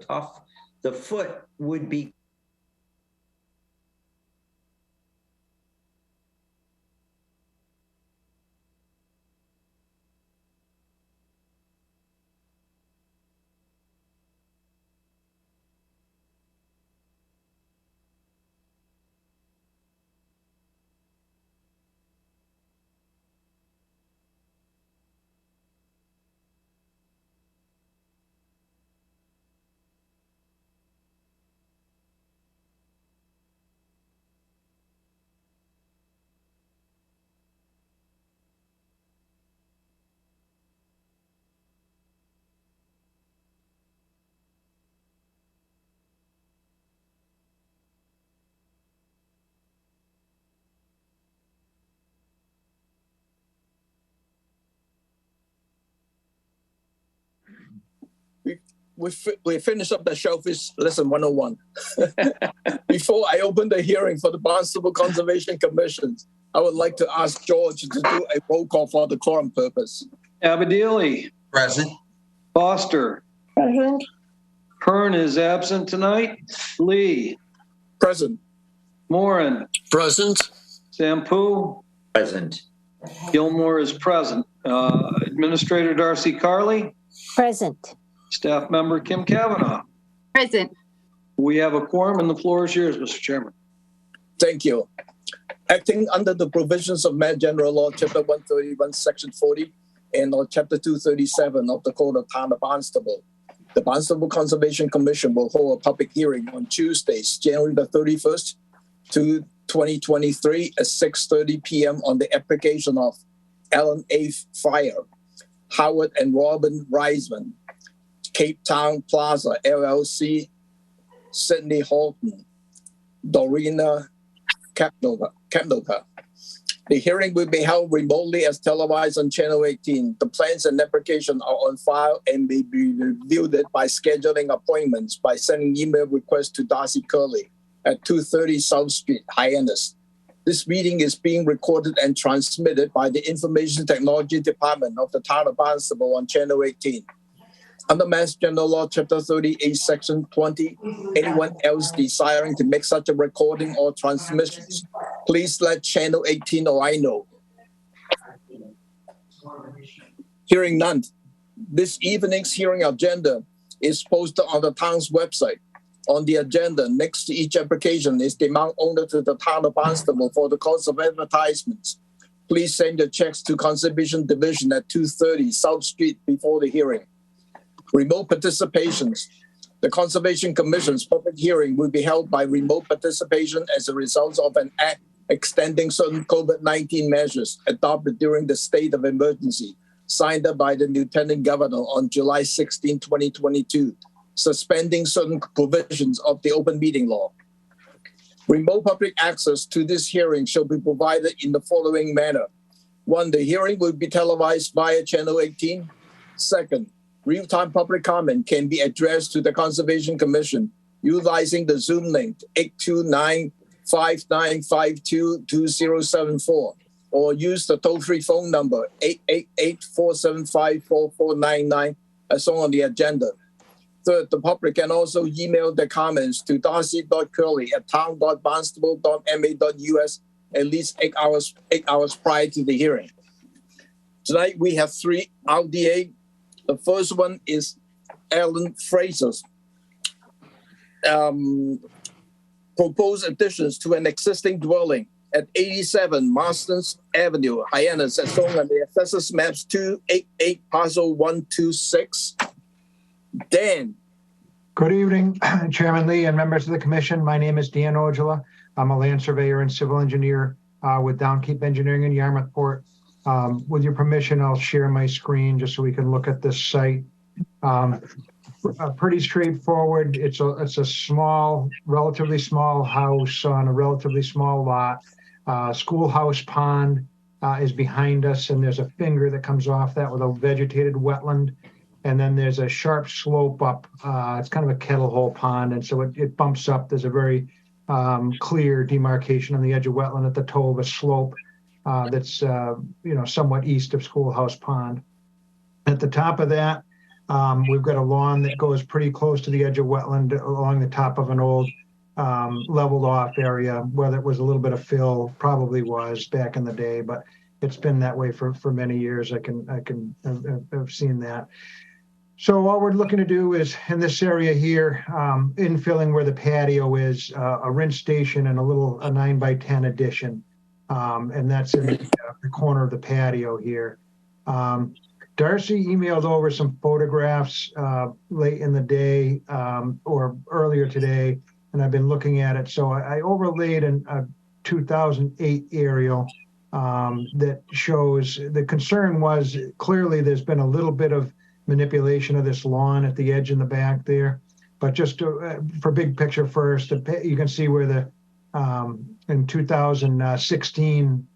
tough. The foot would be we finish up the Shellfish Lesson 101. Before I open the hearing for the Barnstable Conservation Commission, I would like to ask George to do a roll call for the quorum purpose. Abadili. Present. Foster. Present. Kern is absent tonight. Lee. Present. Moran. Present. Sampu. present. Gilmore is present. Administrator Darcy Carley. Present. Staff member Kim Kavanaugh. Present. We have a quorum and the floor is yours, Mr. Chairman. Thank you. Acting under the provisions of Mass General Law, Chapter 131, Section 40, and Chapter 237 of the Code of Town of Barnstable, the Barnstable Conservation Commission will hold a public hearing on Tuesday, January the 31st, 2023 at 6:30 p.m. on the application of Alan A. Fire, Howard and Robin Reisman, Cape Town Plaza, LLC, Sydney Horton, Dorina Kapnoka. The hearing will be held remotely as televised on Channel 18. The plans and application are on file and may be reviewed by scheduling appointments by sending email requests to Darcy Curley at 230 South Street, Hyannis. This meeting is being recorded and transmitted by the Information Technology Department of the Town of Barnstable on Channel 18. Under Mass General Law, Chapter 38, Section 20, anyone else desiring to make such a recording or transmissions, please let Channel 18 or I know. Hearing none, this evening's hearing agenda is posted on the town's website. On the agenda, next to each application is the amount owed to the Town of Barnstable for the cost of advertisements. Please send your checks to Conservation Division at 230 South Street before the hearing. Remote participations. The Conservation Commission's public hearing will be held by remote participation as a result of an act extending certain COVID-19 measures adopted during the state of emergency, signed by the Lieutenant Governor on July 16, 2022, suspending certain provisions of the open meeting law. Remote public access to this hearing shall be provided in the following manner. 1, the hearing will be televised via Channel 18. 2nd, real-time public comment can be addressed to the Conservation Commission utilizing the Zoom link 829-5952-2074 or use the toll-free phone number 888-475-4499 as shown on the agenda. 3rd, the public can also email their comments to darcy.curley@town.barnstable.ma.us at least 8 hours prior to the hearing. Tonight, we have 3 RDA. The first one is Alan Fraser's proposed additions to an existing dwelling at 87 Marston's Avenue, Hyannis, as shown on the Assessors Maps 288, Parcel 126. Dan. Good evening, Chairman Lee and members of the commission. My name is Dan Ojala. I'm a land surveyor and civil engineer with Downkeep Engineering in Yarmouthport. With your permission, I'll share my screen just so we can look at this site. Pretty straightforward. It's a small, relatively small house on a relatively small lot. Schoolhouse pond is behind us, and there's a finger that comes off that with a vegetated wetland. And then there's a sharp slope up. It's kind of a kettle hole pond, and so it bumps up. There's a very clear demarcation on the edge of wetland at the toe of a slope that's somewhat east of Schoolhouse Pond. At the top of that, We've got a lawn that goes pretty close to the edge of wetland along the top of an old leveled off area. Whether it was a little bit of fill, probably was back in the day, but it's been that way for many years. I've seen that. So what we're looking to do is in this area here, infilling where the patio is, a rinse station and a 9x10 addition. And that's in the corner of the patio here. Darcy emailed over some photographs late in the day or earlier today, and I've been looking at it. So I overlaid a 2008 aerial that shows, the concern was clearly there's been a little bit of manipulation of this lawn at the edge in the back there. But just for big picture first, you can see where in 2016,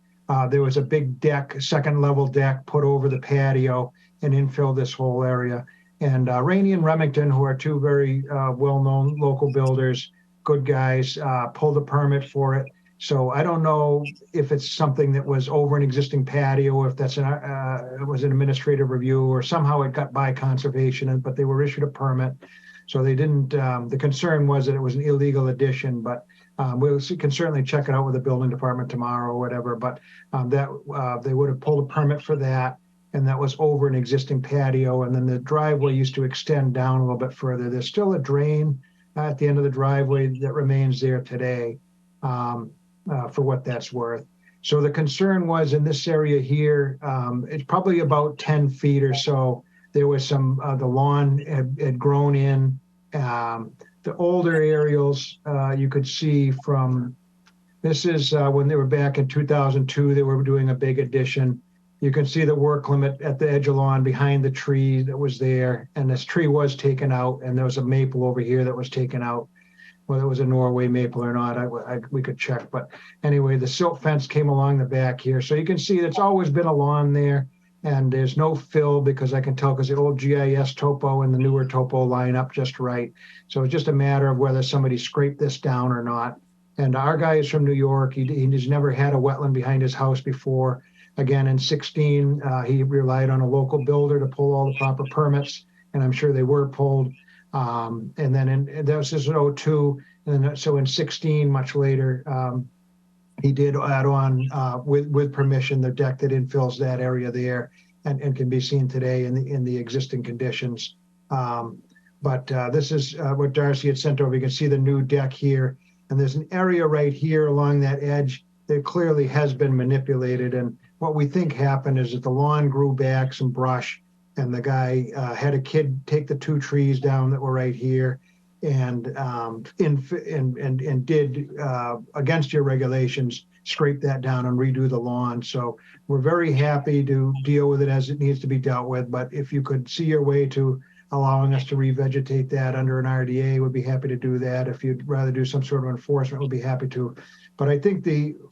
there was a big deck, second level deck put over the patio and infilled this whole area. And Rainey and Remington, who are two very well-known local builders, good guys, pulled a permit for it. So I don't know if it's something that was over an existing patio, if that's it was an administrative review, or somehow it got by conservation, but they were issued a permit. So they didn't, the concern was that it was an illegal addition, but we can certainly check it out with the building department tomorrow or whatever, but they would have pulled a permit for that, and that was over an existing patio. And then the driveway used to extend down a little bit further. There's still a drain at the end of the driveway that remains there today. For what that's worth. So the concern was in this area here, it's probably about 10 feet or so. There was some, the lawn had grown in. The older aerials, you could see from, this is when they were back in 2002, they were doing a big addition. You can see the work limit at the edge of lawn behind the tree that was there. And this tree was taken out, and there was a maple over here that was taken out. Whether it was a Norway maple or not, we could check. But anyway, the silt fence came along the back here. So you can see it's always been a lawn there, and there's no fill because I can tell because the old GIS topo and the newer topo line up just right. So it's just a matter of whether somebody scraped this down or not. And our guy is from New York. He's never had a wetland behind his house before. Again, in 16, he relied on a local builder to pull all the proper permits, and I'm sure they were pulled. And then that was just in 02. And then, so in 16, much later, he did add on with permission the deck that infills that area there and can be seen today in the existing conditions. But this is what Darcy had sent over. You can see the new deck here, and there's an area right here along that edge that clearly has been manipulated. And what we think happened is that the lawn grew back some brush, and the guy had a kid take the two trees down that were right here, and did against your regulations scrape that down and redo the lawn. So we're very happy to deal with it as it needs to be dealt with. But if you could see your way to allowing us to revegetate that under an RDA, we'd be happy to do that. If you'd rather do some sort of enforcement, we'd be happy to. But I think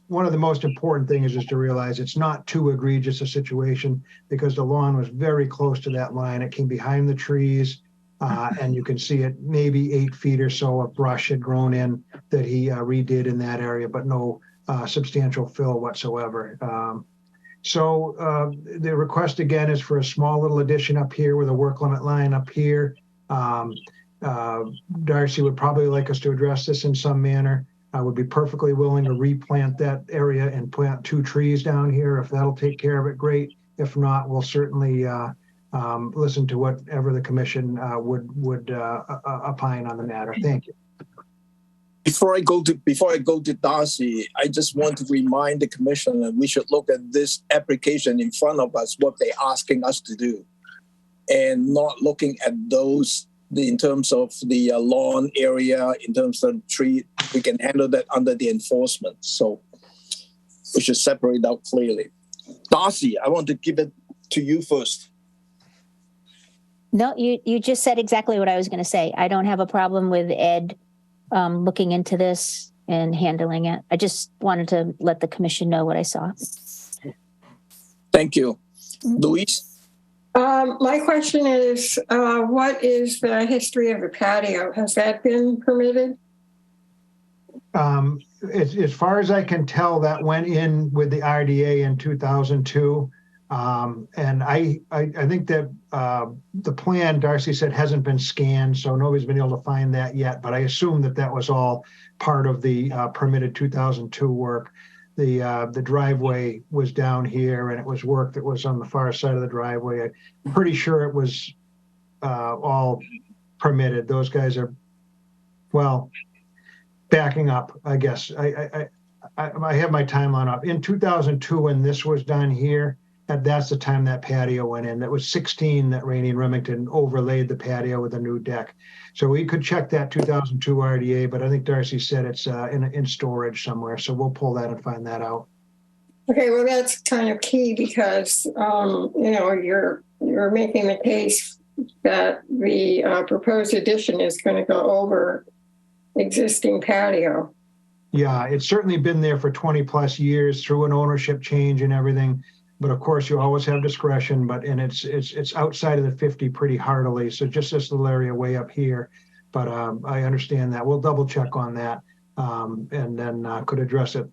one of the most important things is to realize it's not too egregious a situation, because the lawn was very close to that line. It came behind the trees, and you can see it maybe 8 feet or so of brush had grown in that he redid in that area, but no substantial fill whatsoever. So the request again is for a small little addition up here with a work limit line up here. Darcy would probably like us to address this in some manner. I would be perfectly willing to replant that area and plant 2 trees down here. If that'll take care of it, great. If not, we'll certainly listen to whatever the commission would opine on the matter. Thank you. Before I go to Darcy, I just want to remind the commission that we should look at this application in front of us, what they're asking us to do, and not looking at those in terms of the lawn area, in terms of the tree. We can handle that under the enforcement. So we should separate out clearly. Darcy, I want to give it to you first. No, you just said exactly what I was going to say. I don't have a problem with Ed looking into this and handling it. I just wanted to let the commission know what I saw. Thank you. Louise? My question is, what is the history of the patio? Has that been permitted? As far as I can tell, that went in with the RDA in 2002. And I think that the plan, Darcy said, hasn't been scanned, so nobody's been able to find that yet. But I assume that that was all part of the permitted 2002 work. The driveway was down here, and it was work that was on the far side of the driveway. I'm pretty sure it was all permitted. Those guys are, well, backing up, I guess. I have my timeline up. In 2002, when this was done here, that's the time that patio went in. That was 16 that Rainey and Remington overlaid the patio with a new deck. So we could check that 2002 RDA, but I think Darcy said it's in storage somewhere. So we'll pull that and find that out. Okay, well, that's kind of key because, you're making the case that the proposed addition is going to go over existing patio. Yeah, it's certainly been there for 20 plus years through an ownership change and everything. But of course, you always have discretion. And it's outside of the 50 pretty heartily. So just this little area way up here. But I understand that. We'll double check on that, and then could address it.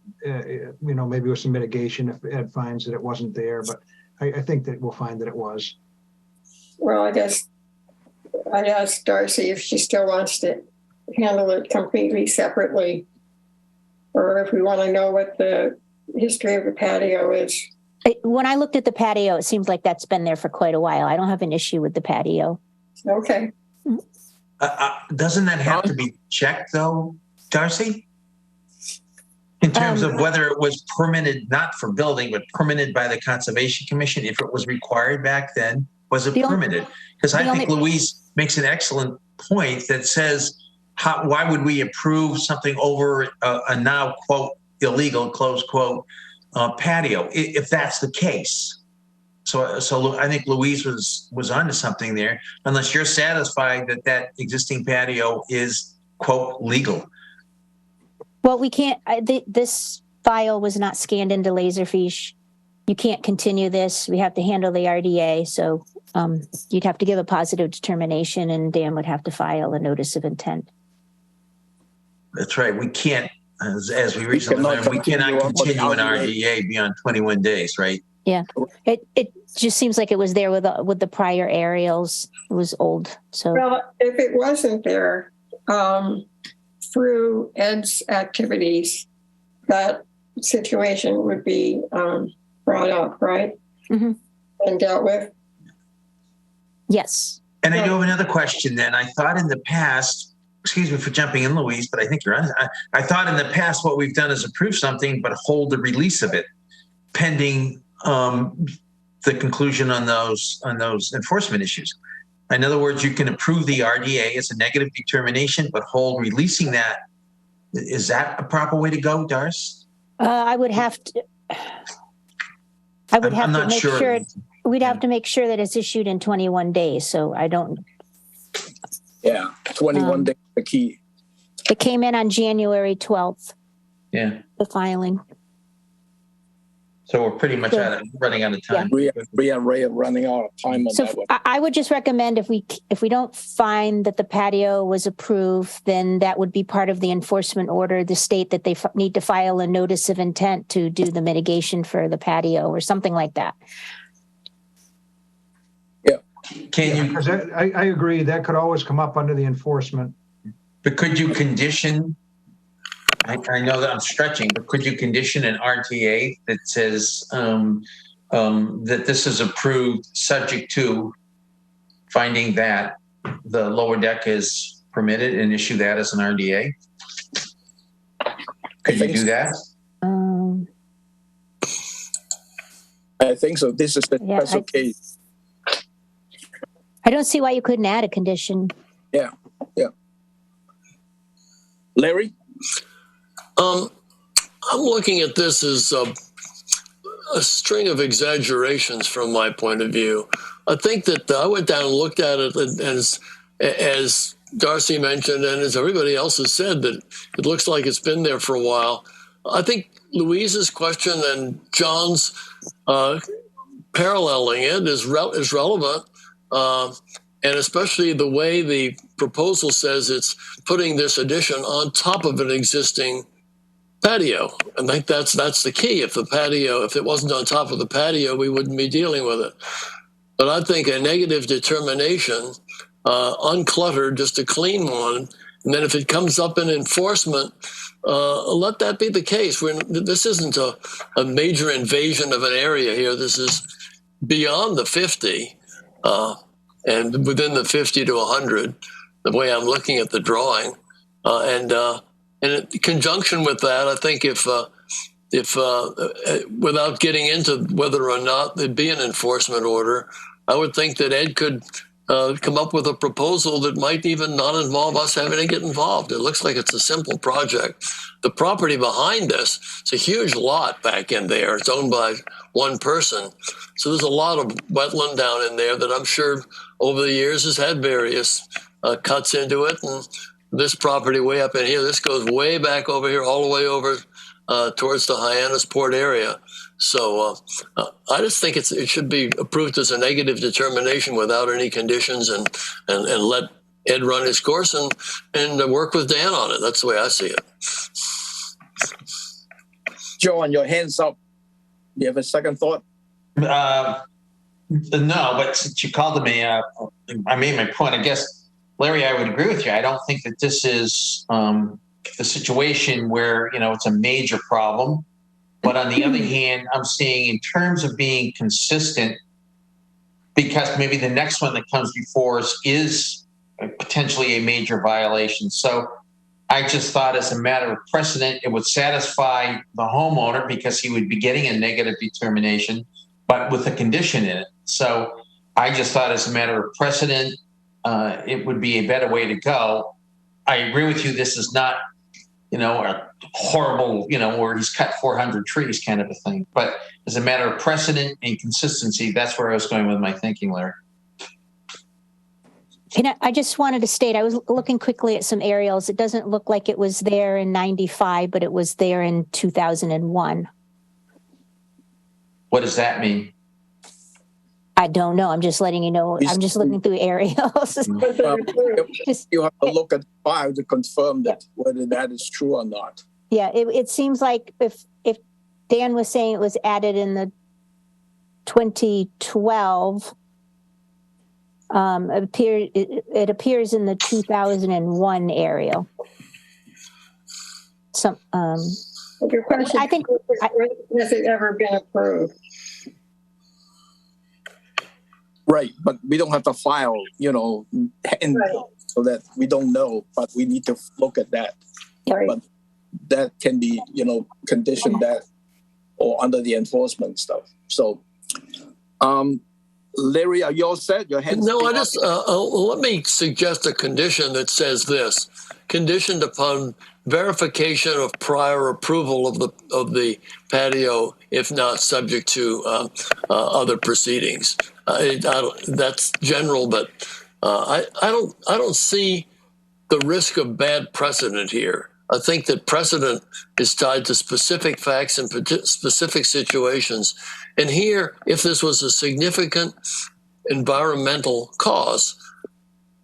Maybe with some mitigation if Ed finds that it wasn't there. But I think that we'll find that it was. Well, I guess I'd ask Darcy if she still wants to handle it completely separately, or if we want to know what the history of the patio is. When I looked at the patio, it seems like that's been there for quite a while. I don't have an issue with the patio. Okay. Doesn't that have to be checked though, Darcy? In terms of whether it was permitted, not for building, but permitted by the Conservation Commission, if it was required back then, was it permitted? Because I think Louise makes an excellent point that says, why would we approve something over a now, quote, illegal, close quote, patio, if that's the case? So I think Louise was onto something there, unless you're satisfied that existing patio is, quote, legal. Well, we can't, this file was not scanned into Laserfiche. You can't continue this. We have to handle the RDA. So you'd have to give a positive determination and Dan would have to file a notice of intent. That's right. We can't, as we recently learned, we cannot continue an RDA beyond 21 days, right? Yeah. It just seems like it was there with the prior aerials. It was old. So well, if it wasn't there, through Ed's activities, that situation would be brought up, right? Mm-hmm. And dealt with. Yes. And I do have another question then. I thought in the past, excuse me for jumping in, Louise, but I think you're on. I thought in the past what we've done is approve something, but hold the release of it pending the conclusion on those enforcement issues. In other words, you can approve the RDA as a negative determination, but hold releasing that. Is that a proper way to go, Darce? I would have to. I'm not make sure. We'd have to make sure that it's issued in 21 days. So I don't. Yeah, 21 days the key. It came in on January 12th. Yeah. The filing. So we're pretty much running out of time. Yeah. We are running out of time on that one. I would just recommend if we don't find that the patio was approved, then that would be part of the enforcement order, the state that they need to file a notice of intent to do the mitigation for the patio or something like that. Yeah. Can you? Because I agree. That could always come up under the enforcement. But could you condition? I know that I'm stretching, but could you condition an RTA that says that this is approved subject to finding that the lower deck is permitted and issue that as an RDA? Could you do that? I think so. This is the special case. I don't see why you couldn't add a condition. Yeah. Larry? I'm looking at this as a string of exaggerations from my point of view. I think that I went down and looked at it, and as Darcy mentioned, and as everybody else has said, that it looks like it's been there for a while. I think Louise's question and John's paralleling it is relevant, and especially the way the proposal says it's putting this addition on top of an existing patio. I think that's the key. If it wasn't on top of the patio, we wouldn't be dealing with it. But I think a negative determination, uncluttered, just a clean one, and then if it comes up in enforcement, let that be the case. This isn't a major invasion of an area here. This is beyond the 50 and within the 50 to 100, the way I'm looking at the drawing. And in conjunction with that, I think if without getting into whether or not there'd be an enforcement order, I would think that Ed could come up with a proposal that might even not involve us having to get involved. It looks like it's a simple project. The property behind this, it's a huge lot back in there. It's owned by one person. So there's a lot of wetland down in there that I'm sure over the years has had various cuts into it. And this property way up in here, this goes way back over here, all the way over towards the Hyannisport area. So I just think it should be approved as a negative determination without any conditions, and let Ed run his course and work with Dan on it. That's the way I see it. John, your hands up. Do you have a second thought? No, but since you called to me, I made my point. I guess, Larry, I would agree with you. I don't think that this is the situation where, it's a major problem. But on the other hand, I'm seeing in terms of being consistent, because maybe the next one that comes before us is potentially a major violation. So I just thought as a matter of precedent, it would satisfy the homeowner because he would be getting a negative determination, but with a condition in it. So I just thought as a matter of precedent, it would be a better way to go. I agree with you. This is not, a horrible, where he's cut 400 trees kind of a thing. But as a matter of precedent and consistency, that's where I was going with my thinking, Larry. And I just wanted to state, I was looking quickly at some aerials. It doesn't look like it was there in 95, but it was there in 2001. What does that mean? I don't know. I'm just letting you know. I'm just looking through aerials. You have to look at the file to confirm that whether that is true or not. Yeah, it seems like if Dan was saying it was added in the 2012, it appears in the 2001 aerial. Your question, I think, has it ever been approved? Right, but we don't have the file, and so that we don't know, but we need to look at that. Right. But that can be, conditioned that or under the enforcement stuff. So, Larry, are you all set? Your hands? No, I just let me suggest a condition that says this: conditioned upon verification of prior approval of the patio, if not subject to other proceedings. That's general, but I don't see the risk of bad precedent here. I think that precedent is tied to specific facts and specific situations. And here, if this was a significant environmental cause,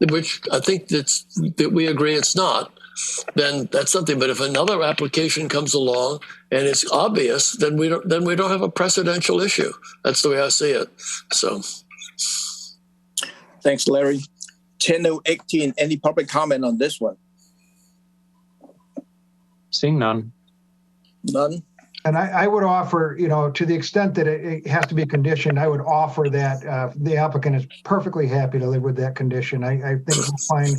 which I think that we agree it's not, then that's something. But if another application comes along and it's obvious, then we don't have a precedential issue. That's the way I see it. So, thanks, Larry. 10:18. Any public comment on this one? Seeing none. None. And I would offer, to the extent that it has to be conditioned, I would offer that the applicant is perfectly happy to live with that condition. I think we'll find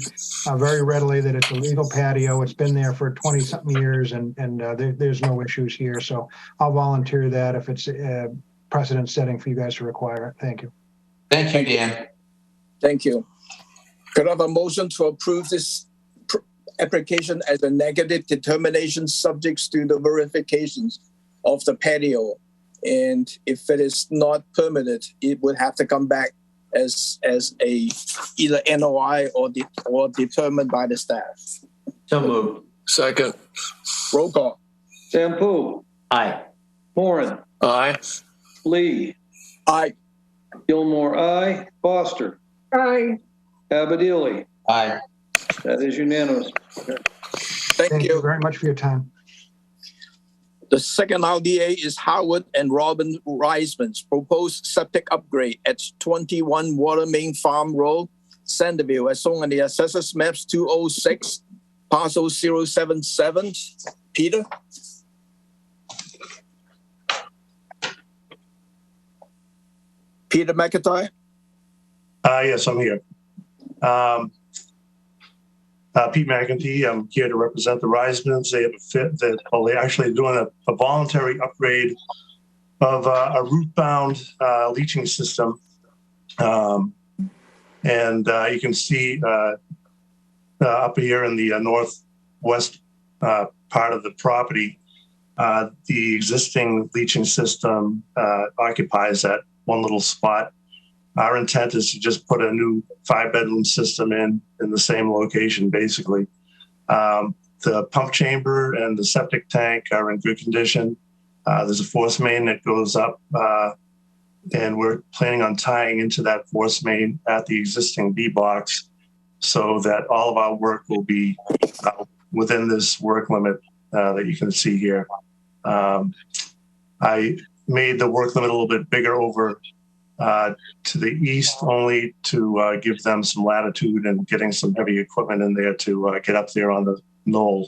very readily that it's a legal patio. It's been there for 20-something years, and there's no issues here. So I'll volunteer that if it's precedent setting for you guys to require it. Thank you. Thank you, Dan. Thank you. Could I have a motion to approve this application as a negative determination subject to the verifications of the patio? And if it is not permitted, it would have to come back as a either NOI or determined by the staff. So moved. second. Roll call. Sampu, Aye. Moran, Aye. Lee, Aye. Gilmore, aye. Foster, Aye. Abadili. Aye. That is unanimous. Thank Thank you you. very much for your time. The second RDA is Howard and Robin Reisman's proposed septic upgrade at 21 Water Main Farm Road, Centerville, as shown on the assessors maps 206, parcel 077. Peter? Peter McIntyre? Yes, I'm here. Pete McEntee, I'm here to represent the Reismans. They have they're actually doing a voluntary upgrade of a root-bound leaching system. And you can see up here in the northwest part of the property, the existing leaching system occupies that one little spot. Our intent is to just put a new 5-bedroom system in the same location, basically. The pump chamber and the septic tank are in good condition. There's a force main that goes up, and we're planning on tying into that force main at the existing B box so that all of our work will be within this work limit that you can see here. I made the work limit a little bit bigger over to the east, only to give them some latitude and getting some heavy equipment in there to get up there on the knoll.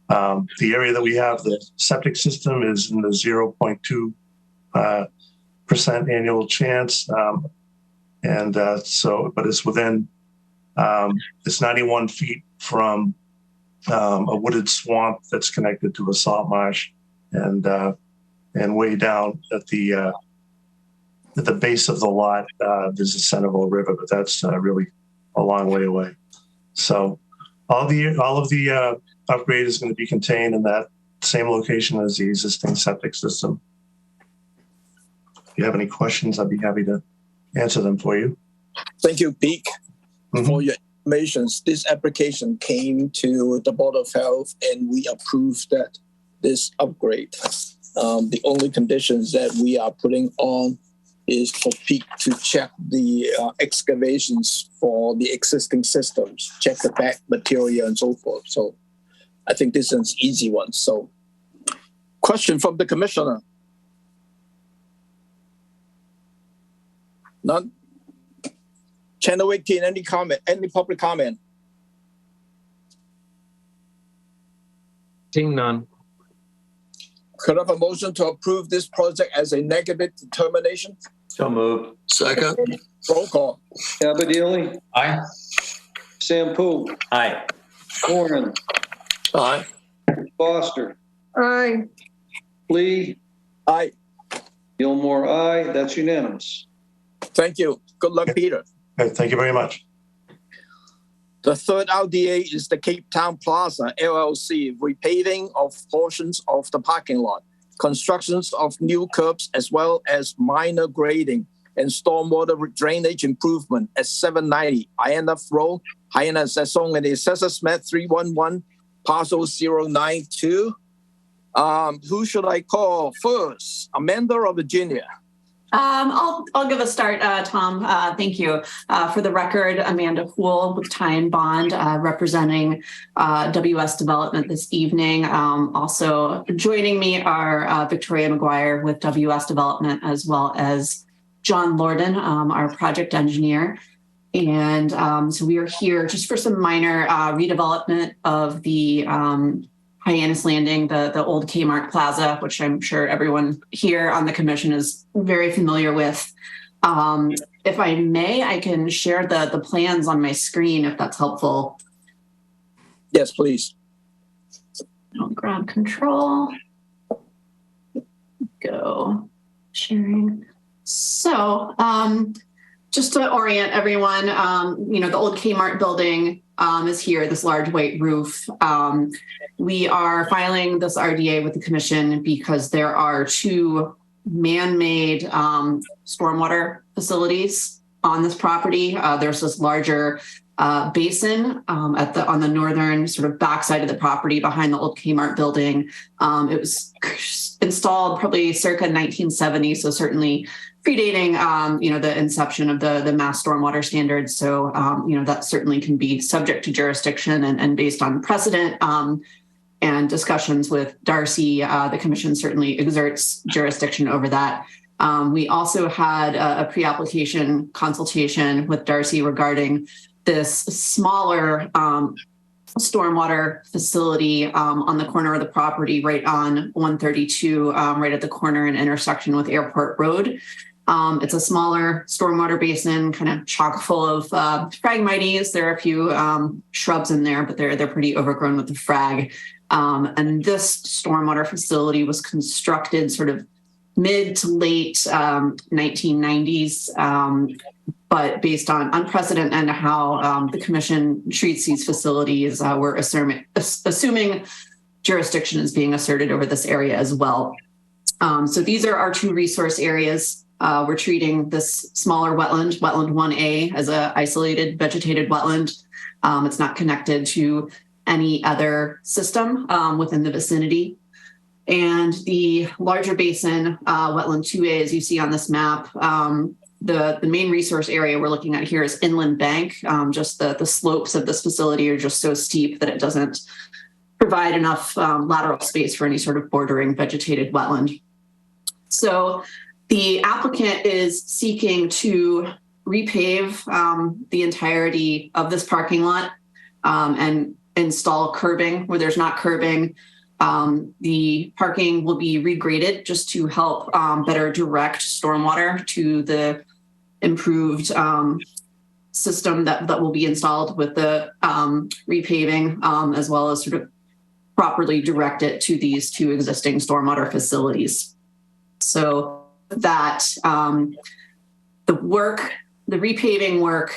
The area that we have the septic system is in the 0.2% annual chance. But it's within, it's 91 feet from a wooded swamp that's connected to a salt marsh, and way down at the base of the lot, there's the Centerville River, but that's really a long way away. So all of the upgrade is going to be contained in that same location as the existing septic system. If you have any questions, I'd be happy to answer them for you. Thank you, Pete, for your information. This application came to the Board of Health and we approved that this upgrade. The only conditions that we are putting on is for Pete to check the excavations for the existing systems, check the back material and so forth. So I think this is an easy one. So question from the commissioner. None? Channel 18, any comment, any public comment? Seeing none. Could I have a motion to approve this project as a negative determination? So moved. Second. Roll call. Abadili. Aye. Sampu. Aye. Warren. Aye. Foster. Aye. Lee. Aye. Gilmore, aye. That's unanimous. Thank you. Good luck, Peter. Okay, thank you very much. The third RDA is the Cape Town Plaza LLC, repaving of portions of the parking lot, constructions of new curbs, as well as minor grading and stormwater drainage improvement at 790 INF Road, Hyannis, as shown in the assessors map 311, parcel 092. Who should I call first? Amanda or Virginia? I'll give a start, Tom. Thank you. For the record, Amanda Poole with Ty and Bond, representing WS Development this evening. Also joining me are Victoria McGuire with WS Development, as well as John Lorden, our project engineer. And so we are here just for some minor redevelopment of the Hyannis Landing, the old Kmart Plaza, which I'm sure everyone here on the commission is very familiar with. If I may, I can share the plans on my screen if that's helpful. Yes, please. I'll grab control. Go sharing. So just to orient everyone, the old Kmart building is here, this large white roof. We are filing this RDA with the commission because there are two man-made stormwater facilities on this property. There's this larger basin on the northern sort of backside of the property behind the old Kmart building. It was installed probably circa 1970, so certainly predating, the inception of the mass stormwater standards. So, that certainly can be subject to jurisdiction and based on precedent. and discussions with Darcy, the commission certainly exerts jurisdiction over that. We also had a pre-application consultation with Darcy regarding this smaller stormwater facility on the corner of the property, right on 132, right at the corner and intersection with Airport Road. It's a smaller stormwater basin, kind of chock full of phragmites. There are a few shrubs in there, but they're pretty overgrown with the frag. And this stormwater facility was constructed sort of mid to late 1990s, but based on precedent and how the commission treats these facilities, we're assuming jurisdiction is being asserted over this area as well. So these are our two resource areas. We're treating this smaller wetland 1A, as an isolated vegetated wetland. It's not connected to any other system within the vicinity. And the larger basin, wetland 2A, as you see on this map, the main resource area we're looking at here is inland bank. Just the slopes of this facility are just so steep that it doesn't provide enough lateral space for any sort of bordering vegetated wetland. So the applicant is seeking to repave the entirety of this parking lot and install curbing where there's not curbing. The parking will be regraded just to help better direct stormwater to the improved system that will be installed with the repaving, as well as sort of properly direct it to these two existing stormwater facilities. So that the repaving work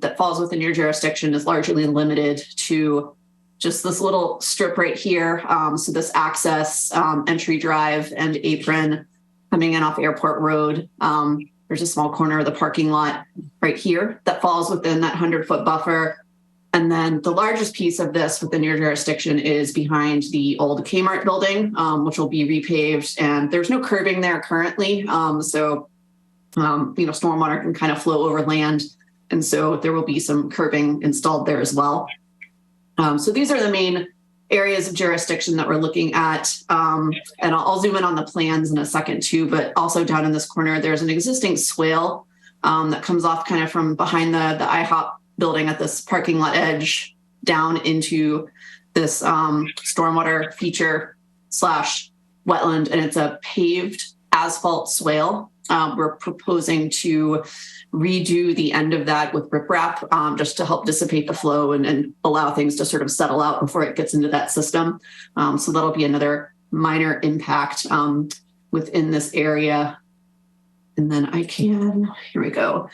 that falls within your jurisdiction is largely limited to just this little strip right here. So this access, entry drive and apron coming in off Airport Road. There's a small corner of the parking lot right here that falls within that 100-foot buffer. And then the largest piece of this within your jurisdiction is behind the old Kmart building, which will be repaved. And there's no curbing there currently. So stormwater can kind of flow over land. And so there will be some curbing installed there as well. So these are the main areas of jurisdiction that we're looking at. And I'll zoom in on the plans in a second too, but also down in this corner, there's an existing swale that comes off kind of from behind the IHOP building at this parking lot edge down into this stormwater feature / wetland, and it's a paved asphalt swale. We're proposing to redo the end of that with riprap just to help dissipate the flow and allow things to sort of settle out before it gets into that system. So that'll be another minor impact within this area. And then here we go.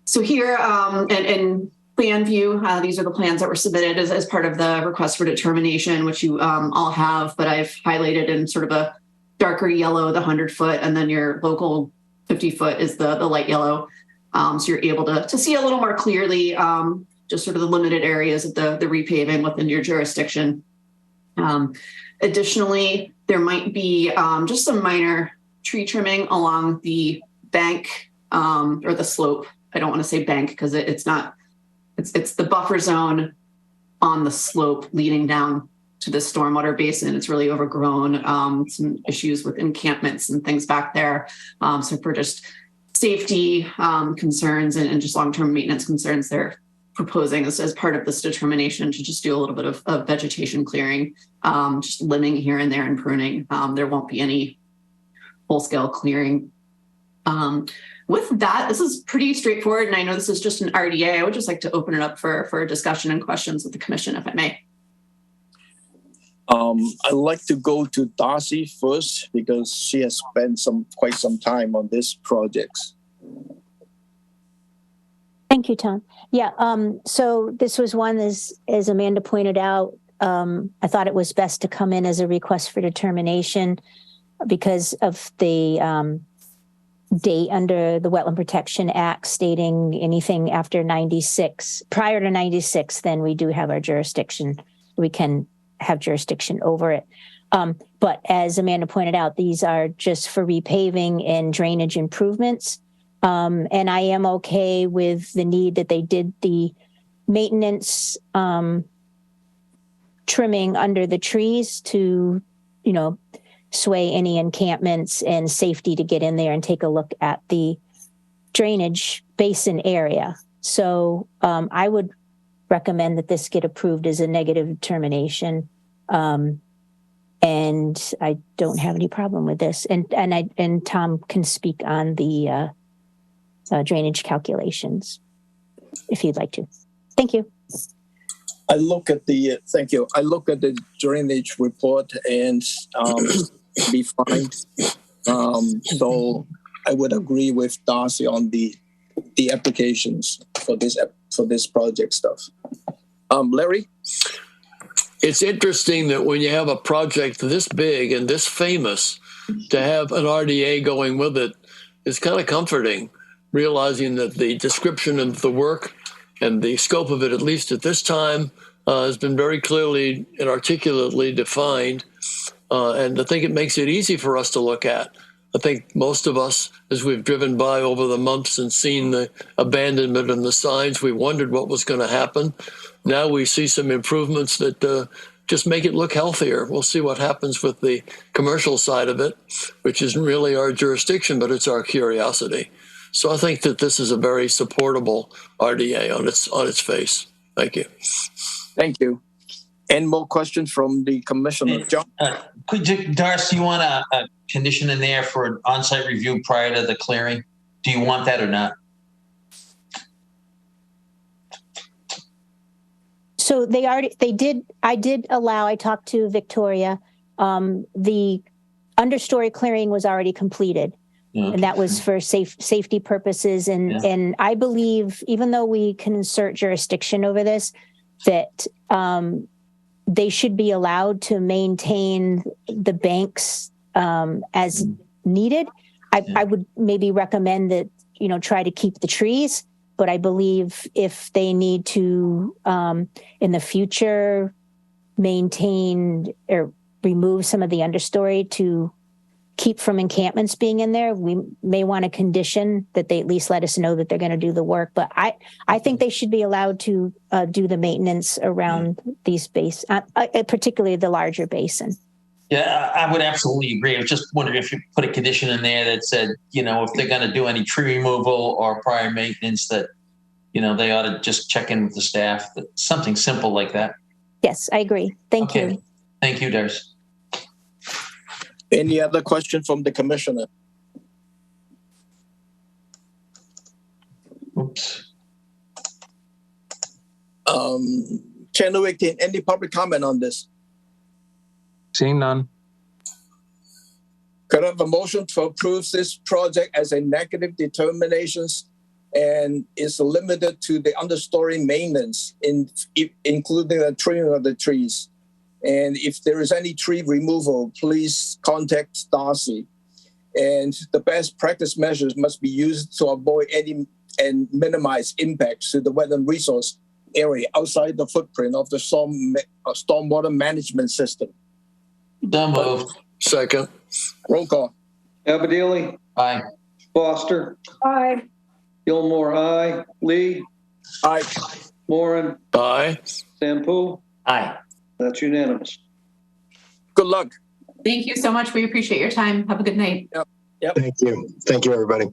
So here and plan view, these are the plans that were submitted as part of the request for determination, which you all have, but I've highlighted in sort of a darker yellow, the 100-foot, and then your local 50-foot is the light yellow. So you're able to see a little more clearly just sort of the limited areas of the repaving within your jurisdiction. Additionally, there might be just some minor tree trimming along the bank or the slope. I don't want to say bank because it's not, it's the buffer zone on the slope leading down to the stormwater basin. It's really overgrown, some issues with encampments and things back there. So for just safety concerns and just long-term maintenance concerns, they're proposing as part of this determination to just do a little bit of vegetation clearing, just limbing here and there and pruning. There won't be any full-scale clearing. With that, this is pretty straightforward, and I know this is just an RDA. I would just like to open it up for a discussion and questions with the commission, if I may. I'd like to go to Darcy first because she has spent quite some time on this project. Thank you, Tom. Yeah, so this was one, as Amanda pointed out, I thought it was best to come in as a request for determination because of the date under the Wetland Protection Act stating anything after 96, prior to 96, then we do have our jurisdiction. We can have jurisdiction over it. But as Amanda pointed out, these are just for repaving and drainage improvements. And I am okay with the need that they did the maintenance trimming under the trees to, sway any encampments and safety to get in there and take a look at the drainage basin area. So I would recommend that this get approved as a negative determination. And I don't have any problem with this. And Tom can speak on the drainage calculations if you'd like to. Thank you. Thank you. I look at the drainage report and be fine. So I would agree with Darcy on the applications for this project stuff. Larry? It's interesting that when you have a project this big and this famous, to have an RDA going with it is kind of comforting, realizing that the description of the work and the scope of it, at least at this time, has been very clearly and articulately defined. And I think it makes it easy for us to look at. I think most of us, as we've driven by over the months and seen the abandonment and the signs, we wondered what was going to happen. Now we see some improvements that just make it look healthier. We'll see what happens with the commercial side of it, which isn't really our jurisdiction, but it's our curiosity. So I think that this is a very supportable RDA on its face. Thank you. Thank you. Any more questions from the commissioner? John? Darcy, you want a condition in there for an on-site review prior to the clearing? Do you want that or not? So I talked to Victoria. The understory clearing was already completed. And that was for safety purposes. And I believe, even though we can insert jurisdiction over this, that they should be allowed to maintain the banks as needed. I would maybe recommend that, try to keep the trees, but I believe if they need to, in the future, maintain or remove some of the understory to keep from encampments being in there, we may want a condition that they at least let us know that they're going to do the work. But I think they should be allowed to do the maintenance around these basins, particularly the larger basin. Yeah, I would absolutely agree. I was just wondering if you put a condition in there that said, if they're going to do any tree removal or prior maintenance, that, they ought to just check in with the staff, something simple like that. Yes, I agree. Thank you. Thank you, Darcy. Any other question from the commissioner? Oops. Channel 18, any public comment on this? Seeing none. Could I have a motion to approve this project as a negative determinations and is limited to the understory maintenance, including the trimming of the trees? And if there is any tree removal, please contact Darcy. And the best practice measures must be used to avoid any and minimize impacts to the wetland resource area outside the footprint of the stormwater management system. Done moved. Second. Roll call. Abadili. Aye. Foster. Aye. Gilmore, aye. Lee. Aye. Moran. Aye. Sampu. Aye. That's unanimous. Good luck. Thank you so much. We appreciate your time. Have a good night. Yep. Thank you. Thank you, everybody.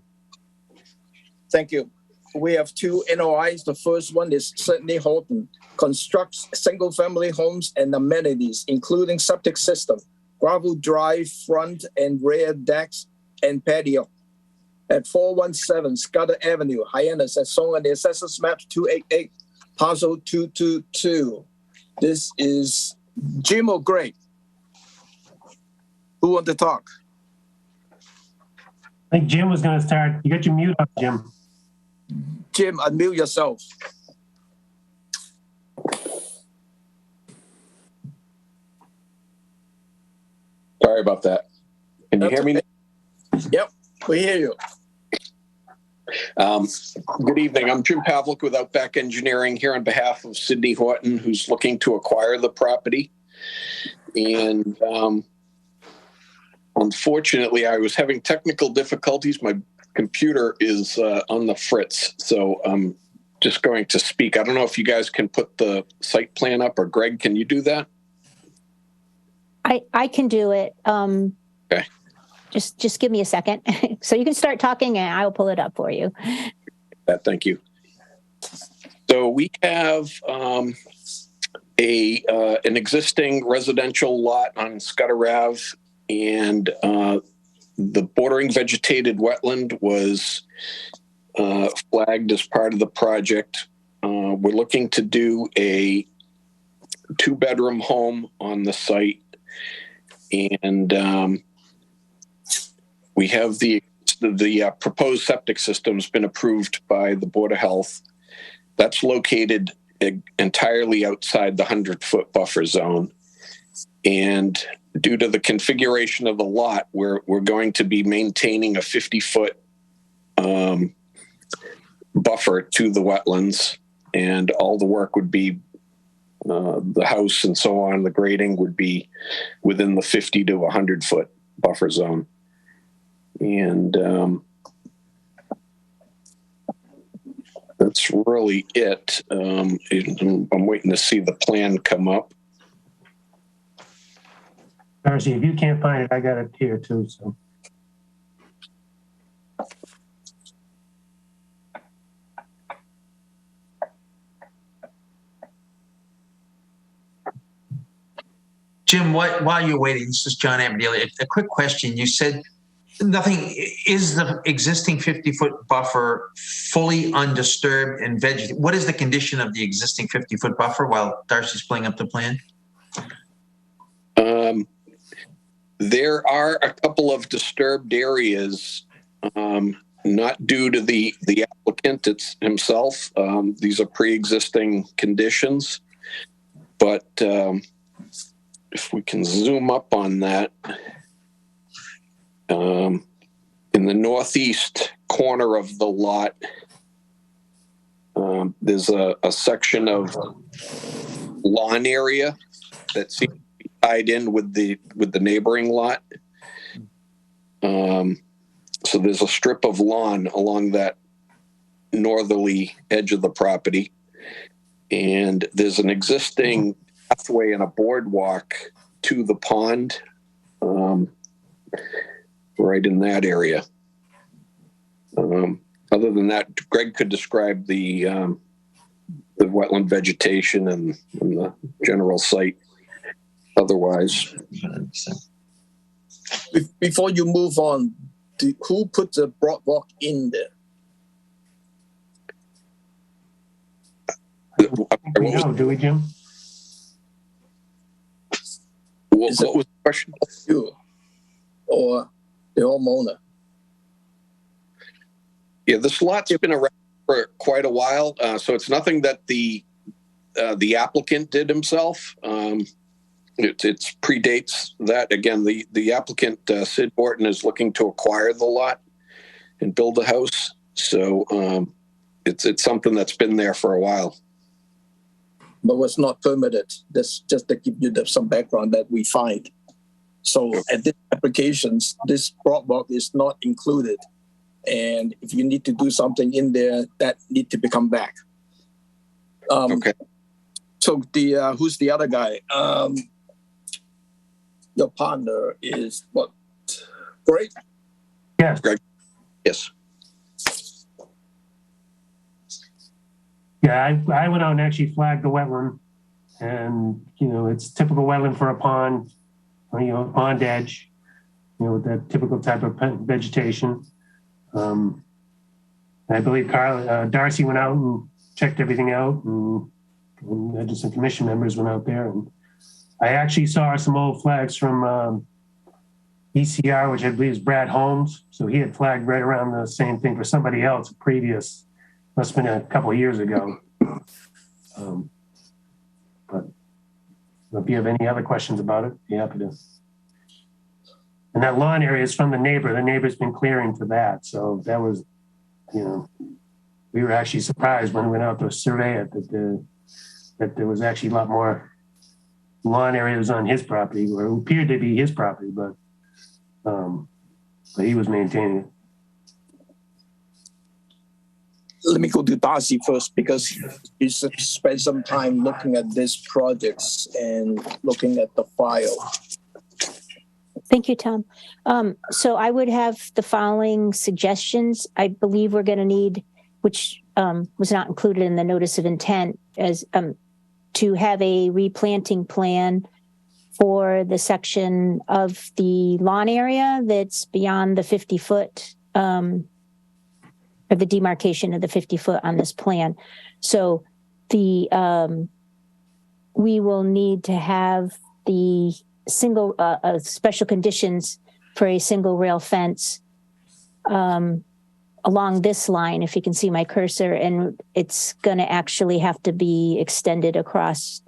Thank you. We have two NOIs. The first one is Sidney Horton, constructs single-family homes and amenities, including septic system, gravel drive, front and rear decks, and patio at 417 Scudder Avenue, Hyannis, as shown on the Assessors Map 288, Parcel 222. This is Jim or Greg? Who want to talk? I think Jim was going to start. You got your mute up, Jim. Jim, unmute yourself. Sorry about that. Can you hear me? Yep, we hear you. Good evening. I'm Jim Pavlik with Outback Engineering here on behalf of Sidney Horton, who's looking to acquire the property. And unfortunately, I was having technical difficulties. My computer is on the fritz, so I'm just going to speak. I don't know if you guys can put the site plan up, or Greg, can you do that? I can do it. Okay. Just give me a second. So you can start talking and I'll pull it up for you. Thank you. So we have an existing residential lot on Scudder Ave, and the bordering vegetated wetland was flagged as part of the project. We're looking to do a 2-bedroom home on the site, and we have the proposed septic system has been approved by the Board of Health. That's located entirely outside the 100-foot buffer zone. And due to the configuration of the lot, we're going to be maintaining a 50-foot buffer to the wetlands, and all the work would be the house and so on, the grading would be within the 50 to 100-foot buffer zone. And that's really it. I'm waiting to see the plan come up. Darcy, if you can't find it, I got it here too. So. Jim, while you're waiting, this is John Aberdeen. A quick question. You said nothing, is the existing 50-foot buffer fully undisturbed and vegetated? What is the condition of the existing 50-foot buffer while Darcy's pulling up the plan? There are a couple of disturbed areas, not due to the applicant himself. These are pre-existing conditions, but if we can zoom up on that, in the northeast corner of the lot, there's a section of lawn area that seems to be tied in with the neighboring lot. So there's a strip of lawn along that northerly edge of the property, and there's an existing pathway and a boardwalk to the pond right in that area. Other than that, Greg could describe the wetland vegetation and the general site otherwise. Before you move on, who put the boardwalk in there? We know, do we, Jim? What was the question? You or the homeowner? Yeah, this lot's been around for quite a while, so it's nothing that the applicant did himself. It predates that. Again, the applicant, Sid Borton, is looking to acquire the lot and build a house. So it's something that's been there for a while. But was not permitted. That's just to give you some background that we find. So at this applications, this boardwalk is not included. And if you need to do something in there, that need to become back. Okay. So who's the other guy? Your partner is what? Greg? Yes. Greg. Yes. Yeah, I went out and actually flagged the wetland, and it's typical wetland for a pond, or pond edge, with that typical type of vegetation. I believe Darcy went out and checked everything out, and just some commission members went out there, and I actually saw some old flags from ECR, which I believe is Brad Holmes. So he had flagged right around the same thing for somebody else previous. Must have been a couple of years ago. But if you have any other questions about it, be happy to. And that lawn area is from the neighbor. The neighbor's been clearing for that. So that was, we were actually surprised when we went out to survey it that there was actually a lot more lawn areas on his property, or it appeared to be his property, but he was maintaining it. Let me go to Darcy first, because you spent some time looking at these projects and looking at the file. Thank you, Tom. So I would have the following suggestions. I believe we're going to need, which was not included in the notice of intent, as to have a replanting plan for the section of the lawn area that's beyond the 50-foot, or the demarcation of the 50-foot on this plan. So the we will need to have the single special conditions for a single rail fence along this line, if you can see my cursor, and it's going to actually have to be extended across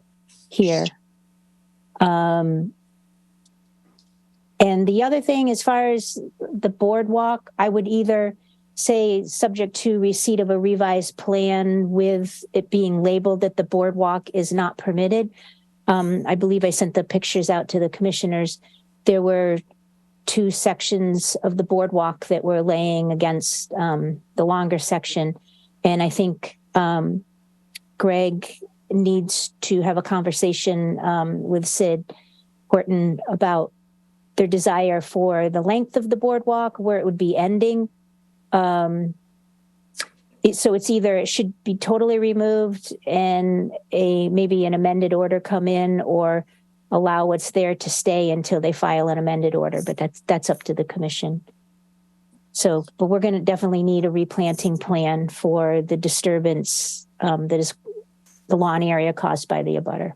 here. And the other thing, as far as the boardwalk, I would either say subject to receipt of a revised plan with it being labeled that the boardwalk is not permitted. I believe I sent the pictures out to the commissioners. There were 2 sections of the boardwalk that were laying against the longer section. And I think Greg needs to have a conversation with Sid Horton about their desire for the length of the boardwalk, where it would be ending. So it's either it should be totally removed and maybe an amended order come in, or allow what's there to stay until they file an amended order, but that's up to the commission. So, but we're going to definitely need a replanting plan for the disturbance that is the lawn area caused by the abutter.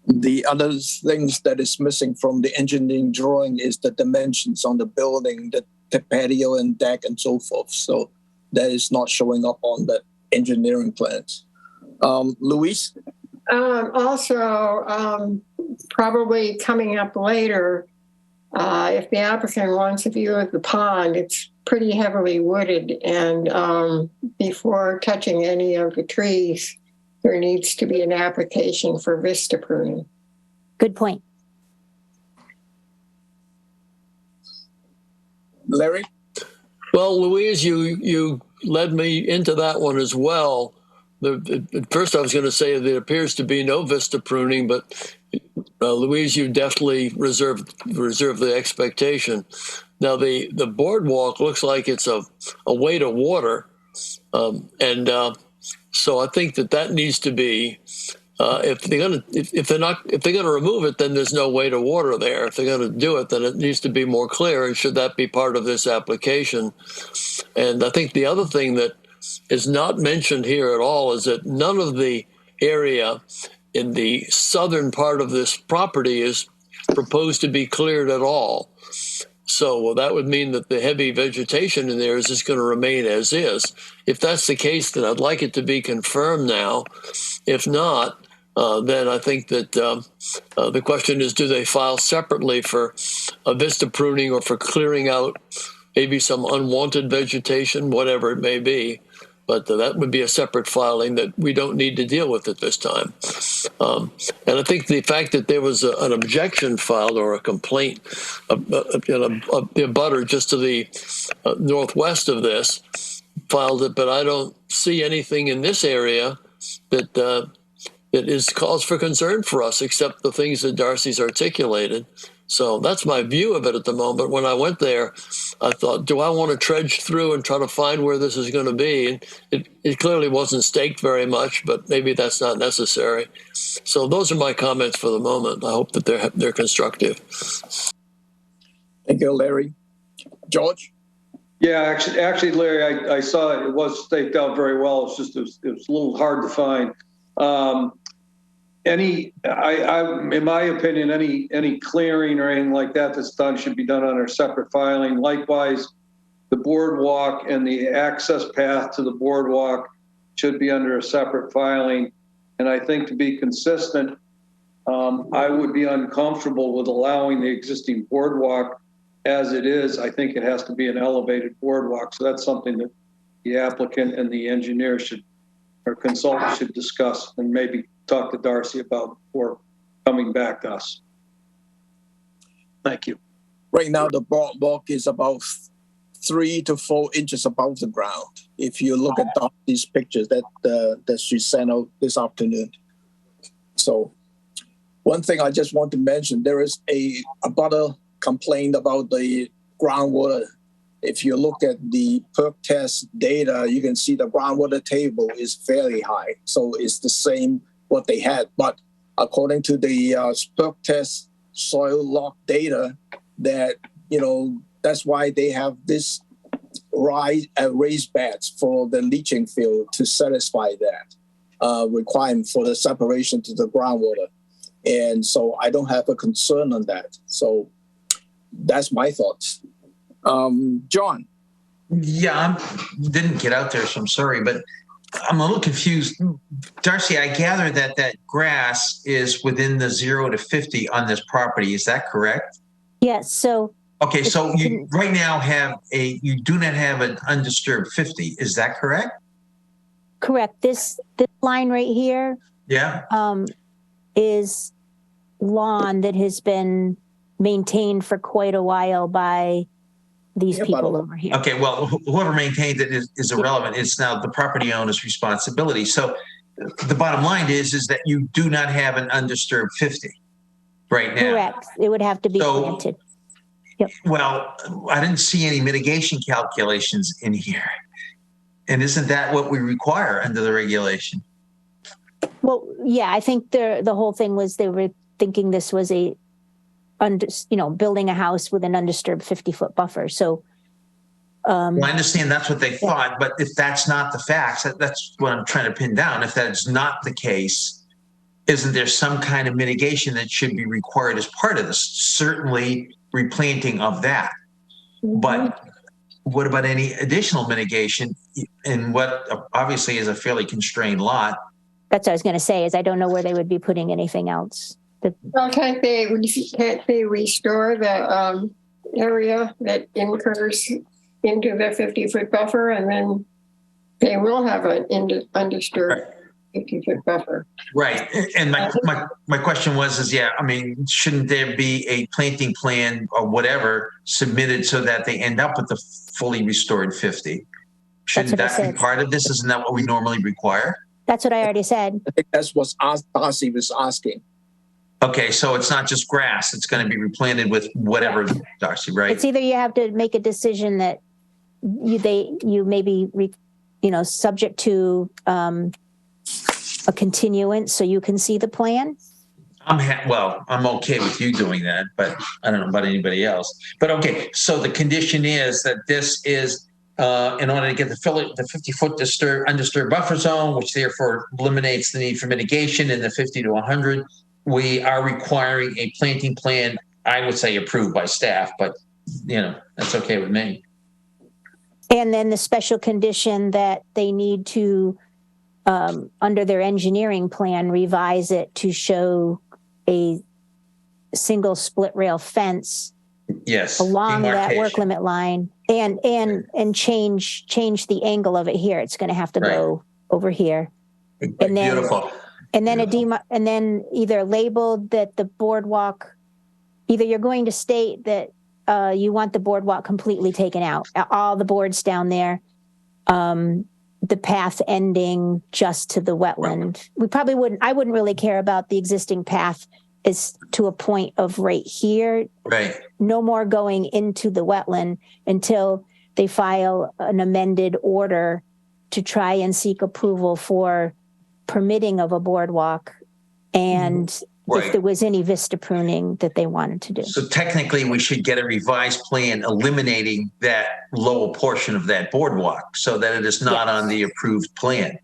The other things that is missing from the engineering drawing is the dimensions on the building, the patio and deck and so forth. So that is not showing up on the engineering plans. Louise? Also, probably coming up later, if the applicant wants a view of the pond, it's pretty heavily wooded, and before touching any of the trees, there needs to be an application for vista pruning. Good point. Larry? Well, Louise, you led me into that one as well. At first, I was going to say there appears to be no vista pruning, but Louise, you definitely reserve the expectation. Now, the boardwalk looks like it's a weight of water, so I think that needs to be. If they're gonna remove it, then there's no weight of water there. If they're gonna do it, then it needs to be more clear. And should that be part of this application? And I think the other thing that is not mentioned here at all is that none of the area in the southern part of this property is proposed to be cleared at all. So that would mean that the heavy vegetation in there is just going to remain as is. If that's the case, then I'd like it to be confirmed now. If not, then I think that the question is, do they file separately for a vista pruning or for clearing out maybe some unwanted vegetation, whatever it may be. But that would be a separate filing that we don't need to deal with at this time. And I think the fact that there was an objection filed or a complaint of the abutter just to the northwest of this filed it, but I don't see anything in this area that that is cause for concern for us, except the things that Darcy's articulated. So that's my view of it at the moment. When I went there, I thought, do I want to trudge through and try to find where this is going to be? And it clearly wasn't staked very much, but maybe that's not necessary. So those are my comments for the moment. I hope that they're constructive. Thank you, Larry. George? Yeah, actually, Larry, I saw it. It was staked out very well. It's just it was a little hard to find. In my opinion, any clearing or anything like that that's done should be done on a separate filing. Likewise, the boardwalk and the access path to the boardwalk should be under a separate filing. And I think to be consistent, I would be uncomfortable with allowing the existing boardwalk as it is. I think it has to be an elevated boardwalk. So that's something that the applicant and the engineer or consultant should discuss and maybe talk to Darcy about before coming back to us. Thank you. Right now, the boardwalk is about 3 to 4 inches above the ground. If you look at these pictures that she sent out this afternoon. So One thing I just want to mention, there is a butter complaint about the groundwater. If you look at the perk test data, you can see the groundwater table is very high. So it's the same what they had. But according to the perk test soil log data, that, that's why they have this raised beds for the leaching field to satisfy that requirement for the separation to the groundwater. And so I don't have a concern on that. So that's my thoughts. John. Yeah, didn't get out there, so I'm sorry, but I'm a little confused. Darcy, I gather that grass is within the 0 to 50 on this property. Is that correct? Yes. So. Okay, so you right now you do not have an undisturbed 50. Is that correct? Correct. This line right here. Yeah. Is lawn that has been maintained for quite a while by these people over here. Okay, well, whoever maintained it is irrelevant. It's now the property owner's responsibility. So the bottom line is that you do not have an undisturbed 50 right now. Correct. It would have to be planted. Yep. Well, I didn't see any mitigation calculations in here. And isn't that what we require under the regulation? Well, yeah, I think the whole thing was they were thinking this was building a house with an undisturbed 50-foot buffer. So, well, I understand that's what they thought, but if that's not the facts, that's what I'm trying to pin down. If that's not the case, isn't there some kind of mitigation that should be required as part of this? Certainly replanting of that. Mm-hmm. But what about any additional mitigation in what obviously is a fairly constrained lot? That's what I was going to say, is I don't know where they would be putting anything else. Well, can't they restore the area that incurs into the 50-foot buffer, and then they will have an undisturbed 50-foot buffer? Right. And my question was, shouldn't there be a planting plan or whatever submitted so that they end up with the fully restored 50? Shouldn't that be part of this? Isn't that what we normally require? That's what I already said. I think that's what Darcy was asking. Okay, so it's not just grass. It's going to be replanted with whatever, Darcy, right? It's either you have to make a decision that you may be, subject to a continuance so you can see the plan. I'm okay with you doing that, but I don't know about anybody else. But okay, so the condition is that this is in order to get the 50-foot undisturbed buffer zone, which therefore eliminates the need for mitigation in the 50 to 100. We are requiring a planting plan, I would say approved by staff, but that's okay with me. And then the special condition that they need to, under their engineering plan, revise it to show a single split rail fence. Yes. Along that work limit line, and change the angle of it here. It's going to have to go over here. And then, beautiful. And then and then either labeled that the boardwalk, either you're going to state that you want the boardwalk completely taken out, all the boards down there, the path ending just to the wetland. Right. I wouldn't really care about the existing path is to a point of right here. Right. No more going into the wetland until they file an amended order to try and seek approval for permitting of a boardwalk, and if there was any vista pruning that they wanted to do. So technically we should get a revised plan eliminating that lower portion of that boardwalk so that it is not on the approved plan.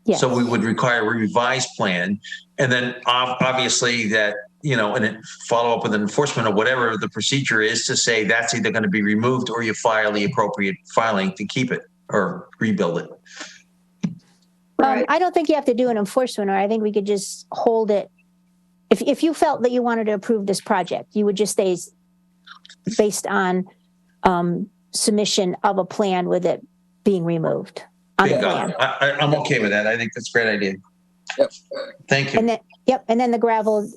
Yes. So we would require a revised plan, and then obviously that, and then follow up with an enforcement or whatever the procedure is to say that's either going to be removed or you file the appropriate filing to keep it or rebuild it. Right. I don't think you have to do an enforcement, or I think we could just hold it. If you felt that you wanted to approve this project, you would just say based on submission of a plan with it being removed on the plan. I'm okay with that. I think that's a great idea. Yep. Thank you. And then the gravel,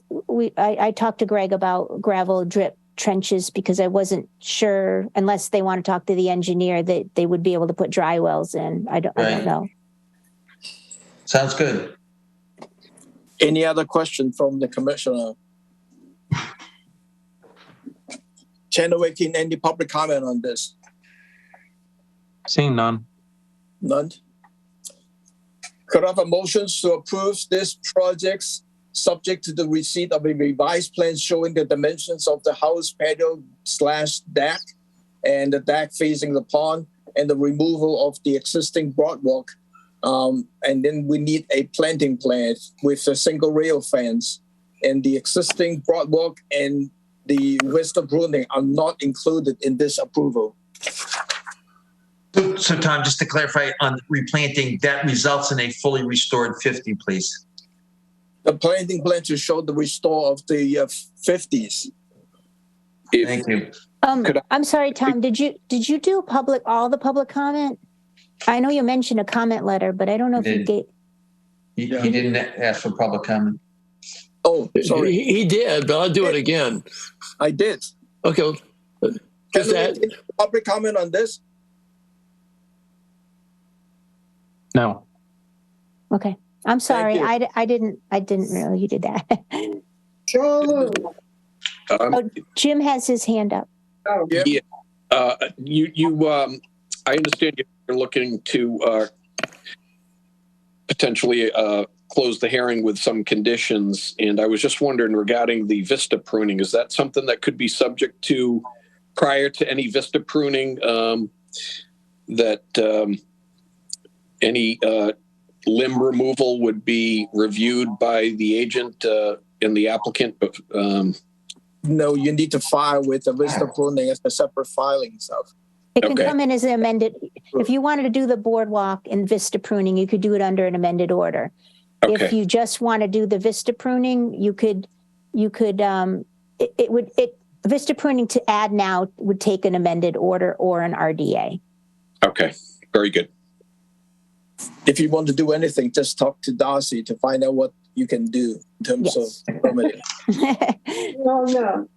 I talked to Greg about gravel drip trenches because I wasn't sure, unless they want to talk to the engineer, that they would be able to put dry wells in. I don't know. Sounds good. Any other question from the commissioner? generating any public comment on this? Seeing none. None. Could I have a motion to approve this project subject to the receipt of a revised plan showing the dimensions of the house patio / deck and the deck facing the pond and the removal of the existing boardwalk? And then we need a planting plan with a single rail fence, and the existing boardwalk and the vista pruning are not included in this approval. So Tom, just to clarify on replanting, that results in a fully restored 50, please. The planting plan to show the restore of the 50s. Thank you. I'm sorry, Tom, did you do all the public comment? I know you mentioned a comment letter, but I don't know if you gave. He didn't ask for public comment. Oh, sorry. He did, but I'll do it again. I did. Okay. Can Just we that. take public comment on this? No. Okay, I'm sorry. you. I didn't know you did that. So moved. Jim has his hand up. Oh, Yeah. I understand you're looking to potentially close the hearing with some conditions, and I was just wondering regarding the vista pruning, is that something that could be subject to prior to any vista pruning, that any limb removal would be reviewed by the agent and the applicant? No, you need to file with the vista pruning as a separate filing. So It can Okay. come in as an amended. If you wanted to do the boardwalk and vista pruning, you could do it under an amended order. If Okay. you just want to do the vista pruning, vista pruning to add now would take an amended order or an RDA. Okay, very good. if you want to do anything, just talk to Darcy to find out what you can do in terms Yes. of permitting. No.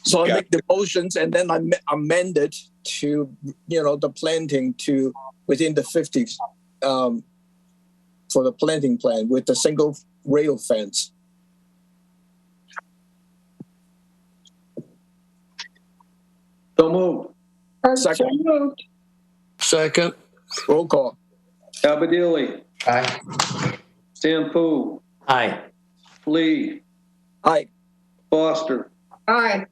So I Yeah. make the motions and then I amend it to, the planting to within the 50s for the planting plan with the single rail fence. So moved. Second. So moved. Second. Roll call. Abadili, Aye. Sanfu, Aye. Lee, Aye. Foster, Aye.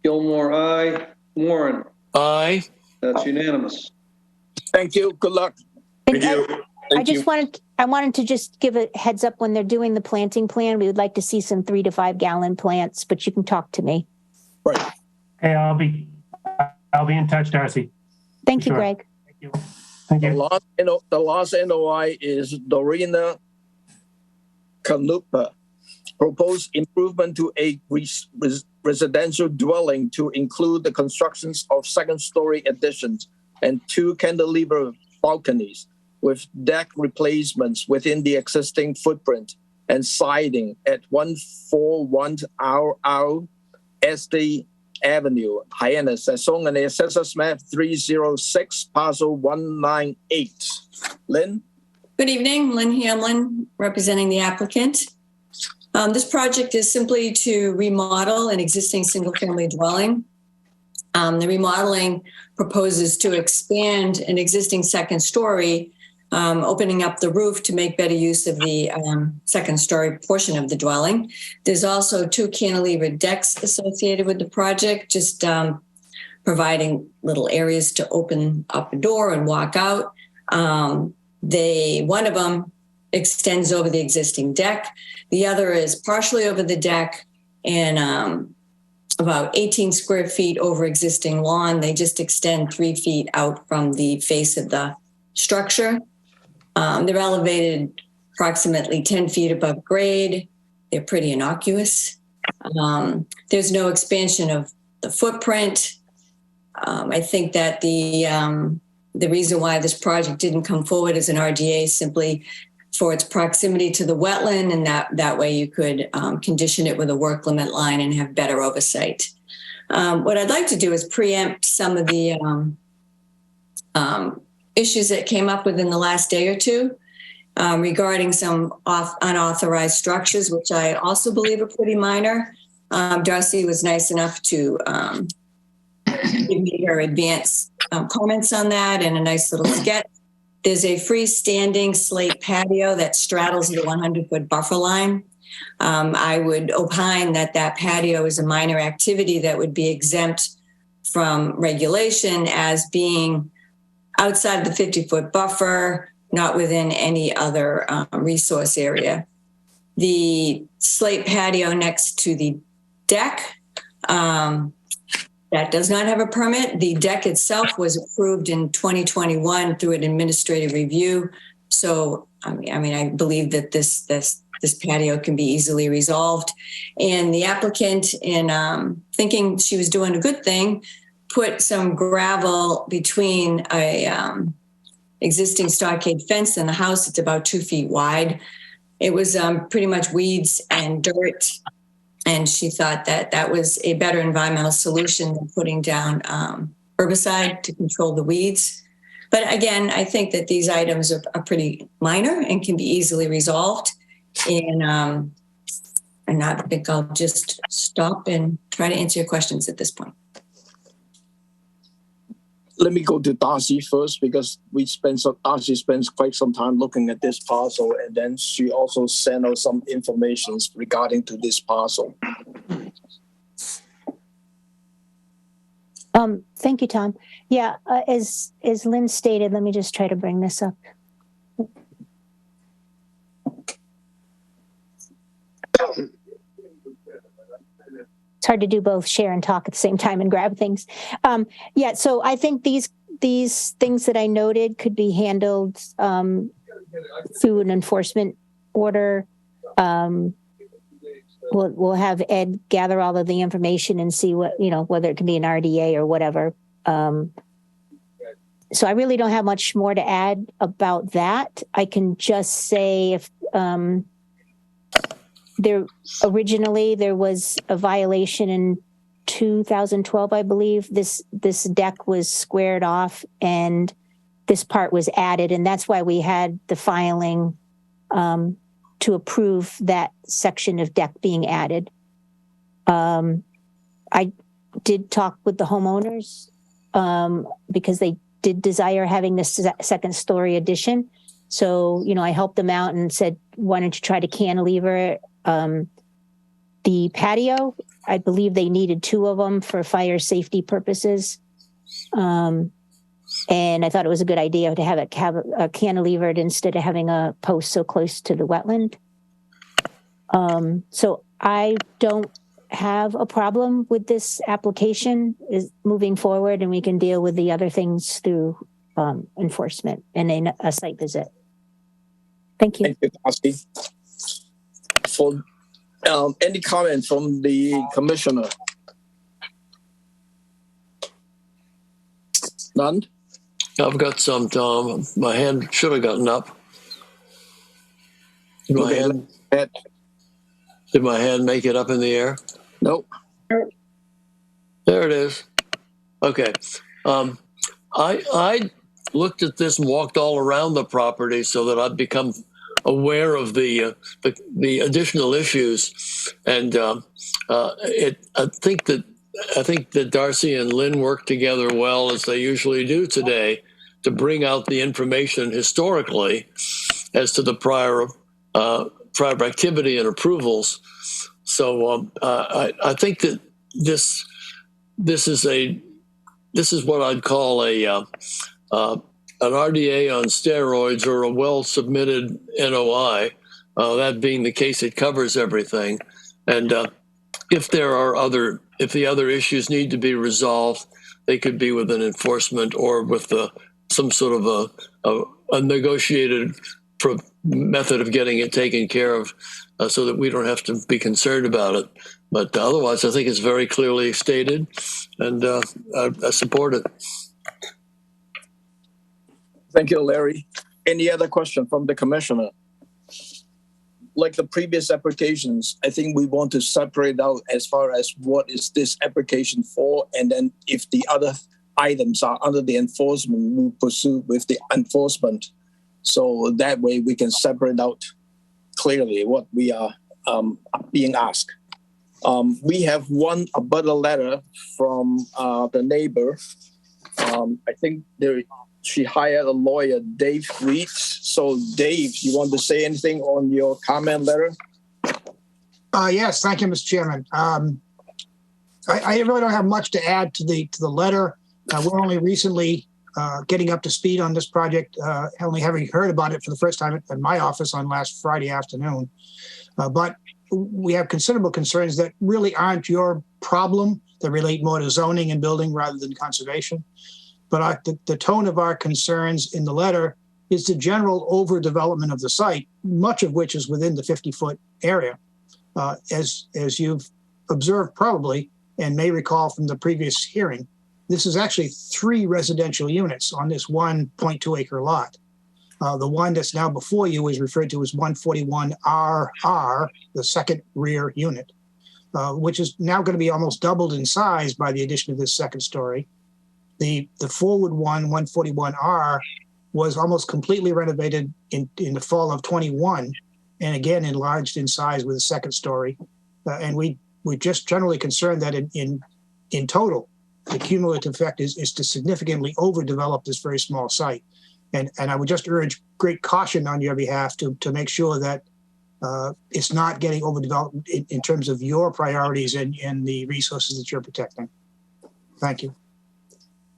Gilmore, aye. Warren, Aye. that's unanimous. Thank you. Good luck. And I Thank you. I wanted to just give a heads up when they're doing the planting plan. We would like to see some 3 to 5 gallon plants, but you can talk to me. Right. Hey, I'll be in touch, Darcy. Thank you, Sure. Greg. Thank you. Thank The you. last NOI is Dorina Kanupa. Proposed improvement to a residential dwelling to include the constructions of second-story additions and 2 cantilever balconies with deck replacements within the existing footprint and siding at 141 RR SD Avenue, Hyannis, as shown on the Assessors Map 306, Parcel 198. Lynn? Good evening, Lynn Hamlin, representing the applicant. This project is simply to remodel an existing single-family dwelling. The remodeling proposes to expand an existing second story, opening up the roof to make better use of the second story portion of the dwelling. There's also 2 cantilever decks associated with the project, just providing little areas to open up a door and walk out. One of them extends over the existing deck. The other is partially over the deck and about 18 square feet over existing lawn. They just extend 3 feet out from the face of the structure. They're elevated approximately 10 feet above grade. They're pretty innocuous. There's no expansion of the footprint. I think that the reason why this project didn't come forward as an RDA is simply for its proximity to the wetland, and that way you could condition it with a work limit line and have better oversight. What I'd like to do is preempt some of the issues that came up within the last day or two regarding some unauthorized structures, which I also believe are pretty minor. Darcy was nice enough to give me her advance comments on that and a nice little sketch. There's a freestanding slate patio that straddles the 100-foot buffer line. I would opine that that patio is a minor activity that would be exempt from regulation as being outside the 50-foot buffer, not within any other resource area. The slate patio next to the deck, that does not have a permit. The deck itself was approved in 2021 through an administrative review. So, I mean, I believe that this patio can be easily resolved. And the applicant, in thinking she was doing a good thing, put some gravel between a existing stockade fence and the house. It's about 2 feet wide. It was pretty much weeds and dirt. And she thought that that was a better environmental solution than putting down herbicide to control the weeds. But again, I think that these items are pretty minor and can be easily resolved. And I think I'll just stop and try to answer your questions at this point. Let me go to Darcy first because Darcy spends quite some time looking at this parcel, and then she also sent us some information regarding to this parcel. Thank you, Tom. Yeah, as Lynn stated, let me just try to bring this up. It's hard to do both, share and talk at the same time and grab things. Yeah, so I think these things that I noted could be handled through an enforcement order. We'll have Ed gather all of the information and see what, whether it can be an RDA or whatever. So I really don't have much more to add about that. I can just say if originally there was a violation in 2012, I believe. This deck was squared off and this part was added, and that's why we had the filing to approve that section of deck being added. I did talk with the homeowners because they did desire having this second story addition. So, I helped them out and said, why don't you try to cantilever the patio? I believe they needed 2 of them for fire safety purposes. And I thought it was a good idea to have it cantilevered instead of having a post so close to the wetland. So I don't have a problem with this application is moving forward, and we can deal with the other things through enforcement and a site visit. Thank you. Thank you, Darcy. For any comment from the commissioner? None? I've got some, Tom. My hand should have gotten up. Did my hand make it up in the air? Nope. There it is. Okay. I looked at this and walked all around the property so that I'd become aware of the additional issues, and I think that Darcy and Lynn worked together well, as they usually do today, to bring out the information historically as to the prior activity and approvals. So I think that this is what I'd call an RDA on steroids, or a well-submitted NOI. That being the case, it covers everything. And if the other issues need to be resolved, they could be with an enforcement or with some sort of a negotiated method of getting it taken care of, so that we don't have to be concerned about it. But otherwise, I think it's very clearly stated, and I support it. Thank you, Larry. Any other question from the commissioner? Like the previous applications, I think we want to separate out as far as what is this application for, and then if the other items are under the enforcement, we pursue with the enforcement. So that way we can separate out clearly what we are being asked. We have one abutter letter from the neighbor. I think she hired a lawyer, Dave Reeds. So, Dave, you want to say anything on your comment letter? Yes, thank you, Mr. Chairman. I really don't have much to add to the letter. We're only recently getting up to speed on this project, only having heard about it for the first time at my office on last Friday afternoon. But we have considerable concerns that really aren't your problem, that relate more to zoning and building rather than conservation. But the tone of our concerns in the letter is the general overdevelopment of the site, much of which is within the 50-foot area. As you've observed probably, and may recall from the previous hearing, this is actually 3 residential units on this 1.2 acre lot. The one that's now before you is referred to as 141RR, the second rear unit, which is now going to be almost doubled in size by the addition of this second story. The forward one, 141R, was almost completely renovated in the fall of 21, and again enlarged in size with a second story. And we're just generally concerned that in total, the cumulative effect is to significantly overdevelop this very small site. And I would just urge great caution on your behalf to make sure that it's not getting overdeveloped in terms of your priorities and the resources that you're protecting. Thank you.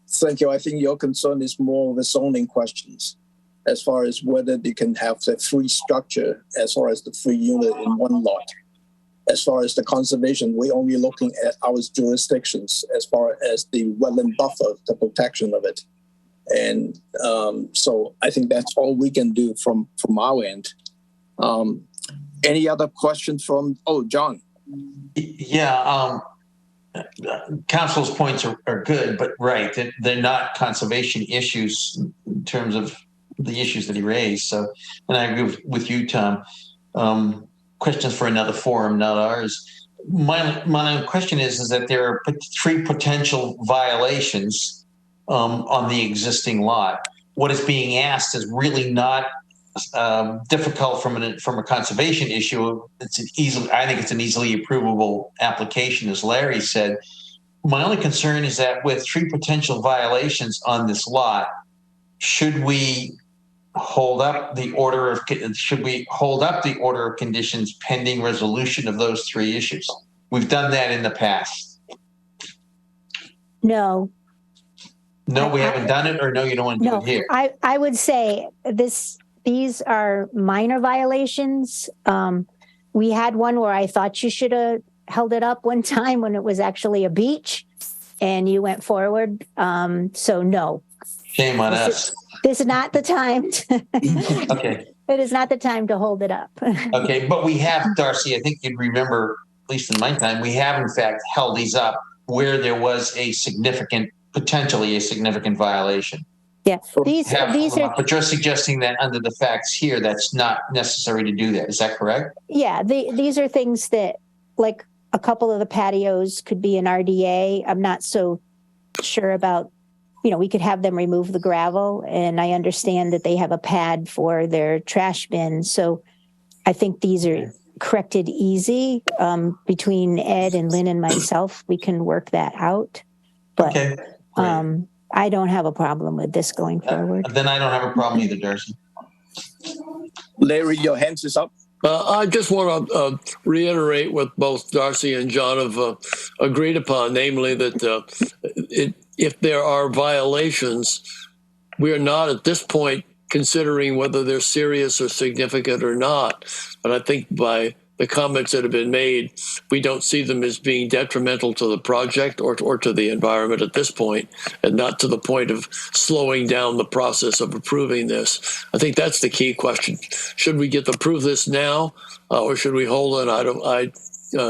Thank you. I think your concern is more of the zoning questions as far as whether they can have the 3 structure as far as the 3 unit in one lot. As far as the conservation, we're only looking at our jurisdictions as far as the wetland buffer, the protection of it. And so I think that's all we can do from our end. Any other questions from, John? Yeah, council's points are good, but right, they're not conservation issues in terms of the issues that he raised. So, and I agree with you, Tom. Questions for another forum, not ours. My question is that there are 3 potential violations on the existing lot. What is being asked is really not difficult from a conservation issue. I think it's an easily approvable application, as Larry said. My only concern is that with 3 potential violations on this lot, should we hold up the order of conditions pending resolution of those 3 issues? We've done that in the past. No. No, we haven't done it, or no, you don't want to do it here? I would say these are minor violations. We had one where I thought you should have held it up one time when it was actually a beach and you went forward. So no. Shame on us. This is not the time. Okay. It is not the time to hold it up. Okay, but we have, Darcy, I think you'd remember, at least in my time, we have in fact held these up where there was potentially a significant violation. Yeah, these are. But you're suggesting that under the facts here, that's not necessary to do that. Is that correct? Yeah, these are things that, like a couple of the patios could be an RDA. I'm not so sure about, we could have them remove the gravel, and I understand that they have a pad for their trash bin. So I think these are corrected easy between Ed and Lynn and myself. We can work that out. But okay. I don't have a problem with this going forward. Then I don't have a problem either, Darcy. Larry, your hands is up. I just want to reiterate what both Darcy and John have agreed upon, namely that if there are violations, we are not at this point considering whether they're serious or significant or not. But I think by the comments that have been made, we don't see them as being detrimental to the project or to the environment at this point, and not to the point of slowing down the process of approving this. I think that's the key question. Should we approve this now, or should we hold it? I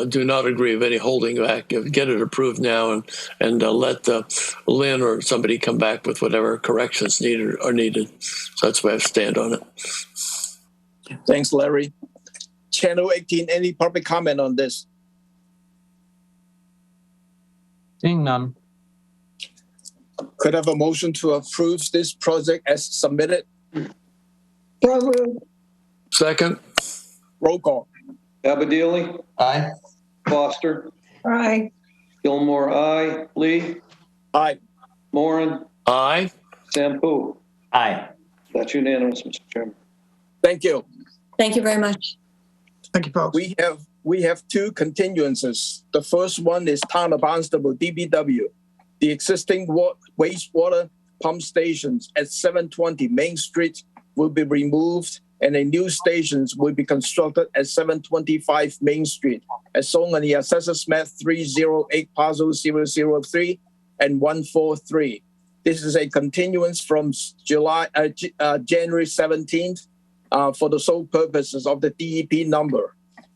do not agree with any holding back. Get it approved now and let Lynn or somebody come back with whatever corrections are needed. So that's where I stand on it. Thanks, Larry. Channel 18, any public comment on this? Seeing none. Could I have a motion to approve this project as submitted? Second. Roll call. Abadili? Aye. Foster, Aye. Gilmore, aye. Lee, Aye. Moran, Aye. Sampu. Aye. That's unanimous, Mr. Chairman. Thank you. Thank you very much. Thank you, folks. We have two continuances. The first one is Town of Barnstable, DBW. The existing wastewater pump stations at 720 Main Street will be removed, and a new stations will be constructed at 725 Main Street, as shown on the Assessors Map 308 Parcel 003 and 143. This is a continuance from January 17th for the sole purposes of the DEP number.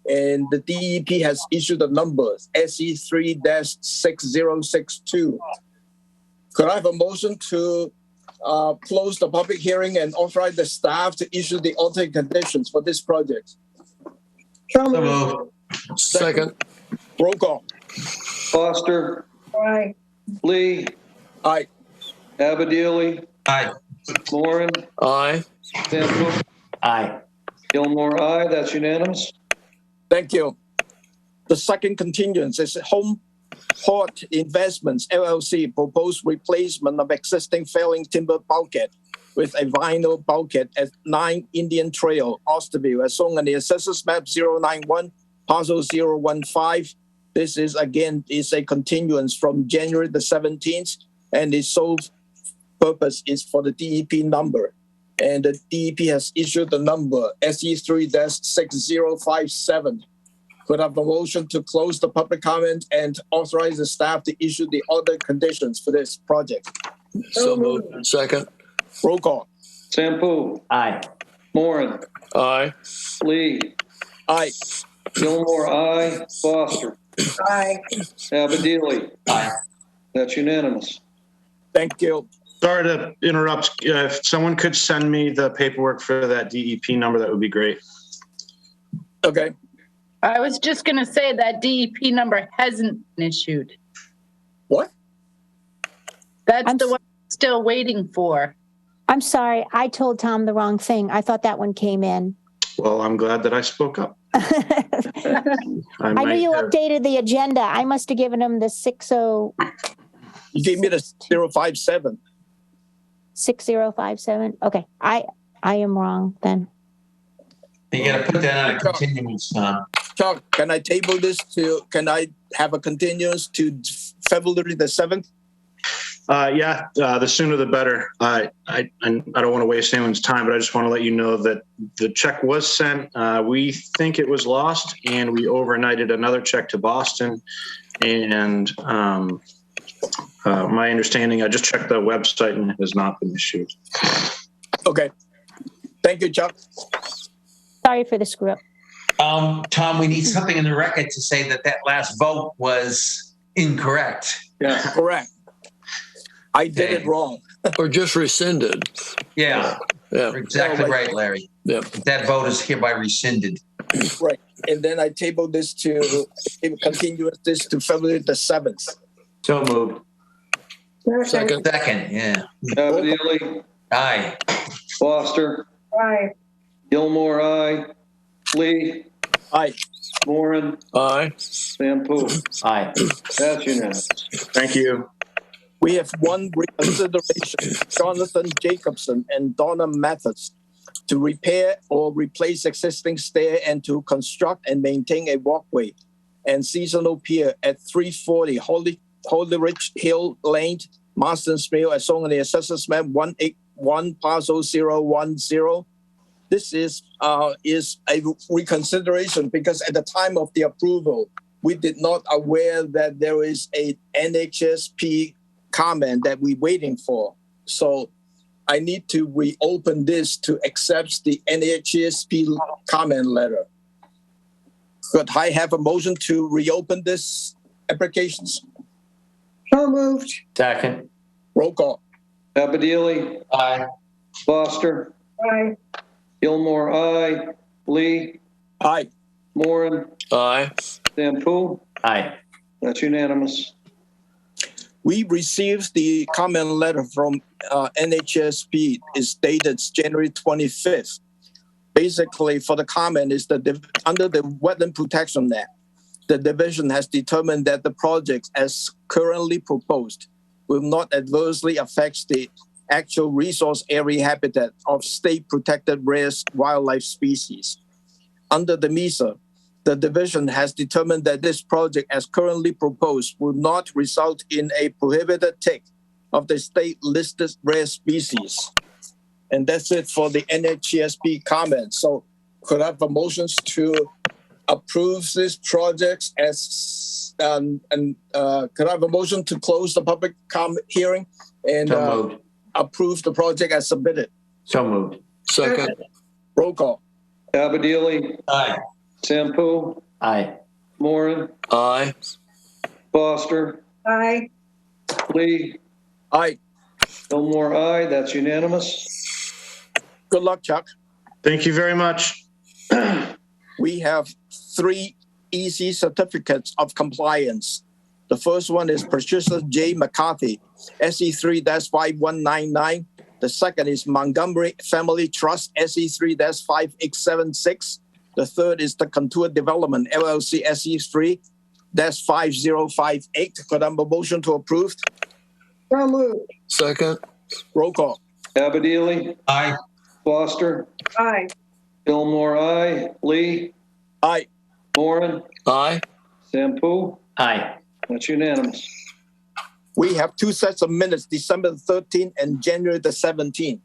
And the DEP has issued the numbers SE3-6062. Could I have a motion to close the public hearing and authorize the staff to issue the alternate conditions for this project? So moved. Second. Roll call. Foster, Aye. Lee, Aye. Abadili, Aye. Moran, Aye. Sampu. Aye. Gilmore, aye. That's unanimous. Thank you. The second continuance is Home Port Investments LLC proposed replacement of existing failing timber bulkhead with a vinyl bulkhead at 9 Indian Trail, Osterville, as shown on the Assessors Map 091, Parcel 015. This is again a continuance from January the 17th, and its sole purpose is for the DEP number. And the DEP has issued the number SE3-6057. Could I have a motion to close the public comment and authorize the staff to issue the other conditions for this project? So moved. Second. Roll call. Sampu, Aye. Moran, Aye. Lee, Aye. Gilmore, aye. Foster, Aye. Abadili. Aye. That's unanimous. Thank you. Sorry to interrupt. If someone could send me the paperwork for that DEP number, that would be great. Okay. I was just going to say that DEP number hasn't been issued. What? That's the one I'm still waiting for. I'm sorry. I told Tom the wrong thing. I thought that one came in. Well, I'm glad that I spoke up. I knew you updated the agenda. I must have given him the 60. You gave me the 057. 6057. Okay. I am wrong then. You got to put that on a continuance, Tom. Chuck, can I table this can I have a continuance to February the 7th? Yeah, the sooner the better. I don't want to waste anyone's time, but I just want to let you know that the check was sent. We think it was lost, and we overnighted another check to Boston. And my understanding, I just checked the website, and it has not been issued. Okay. Thank you, Chuck. Sorry for the screw up. Tom, we need something in the record to say that last vote was incorrect. Yeah. Correct. I did it wrong. Or just rescinded. Yeah. Yeah. Exactly right, Larry. Yeah. That vote is hereby rescinded. Right. And then I tabled this to continue this to February the 7th. So moved. Second. Second, yeah. Abadili, Aye. Foster, Aye. Gilmore, aye. Lee, Aye. Moran, Aye. Sampu. Aye. That's unanimous. Thank you. We have one reconsideration, Jonathan Jacobson and Donna Mathis, to repair or replace existing stair and to construct and maintain a walkway and seasonal pier at 340 Holy Ridge Hill Lane, Marston's Mill, as shown on the Assessors Map 181, Parcel 010. This is a reconsideration because at the time of the approval, we did not aware that there is a NHSP comment that we're waiting for. So I need to reopen this to accept the NHSP comment letter. Could I have a motion to reopen this applications? So moved. Second. Roll call. Abadili, Aye. Foster, Aye. Gilmore, aye. Lee, Aye. Moran, Aye. Sampu. Aye. That's unanimous. We received the comment letter from NHSP. It's dated January 25th. Basically, for the comment is that under the Wetland Protection Act, the division has determined that the project as currently proposed will not adversely affect the actual resource area habitat of state protected rare wildlife species. Under the MISA, the division has determined that this project as currently proposed will not result in a prohibited take of the state listed rare species. And that's it for the NHCSP comments. So could I have a motion to approve this project as, could I have a motion to close the public comment hearing and So moved. approve the project as submitted? So moved. Second. Roll call. Abadili, Aye. Sampu, Aye. Moran, Aye. Foster, Aye. Lee, Aye. Fillmore, aye. That's unanimous. Good luck, Chuck. Thank you very much. We have 3 easy certificates of compliance. The first one is Patricia J. McCarthy, SE3-5199. The second is Montgomery Family Trust, SE3-5876. The third is the Contour Development, LLC, SE3-5058. Could I have a motion to approve? So moved. Second. Roll call. Abadili, Aye. Foster, Aye. Fillmore, aye. Lee, Aye. Moran, Aye. Sampu, Aye. that's unanimous. We have 2 sets of minutes, December 13th and January the 17th.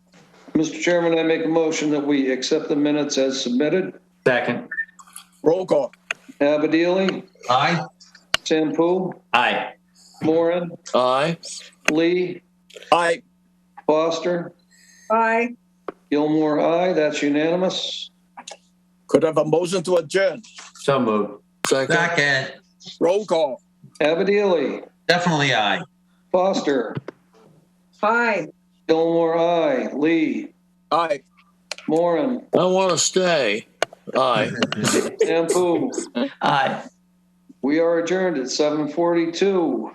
Mr. Chairman, I make a motion that we accept the minutes as submitted. Second. Roll call. Abadili, Aye. Sampu, Aye. Moran, Aye. Lee, Aye. Foster, Aye. Gilmore, aye. That's unanimous. Could I have a motion to adjourn? So moved. Second. Second. Roll call. Abadili, Definitely aye. Foster, Aye. Gilmore, aye. Lee, Aye. Moran, I want to stay. Aye. Sampu. Aye. We are adjourned at 7:42.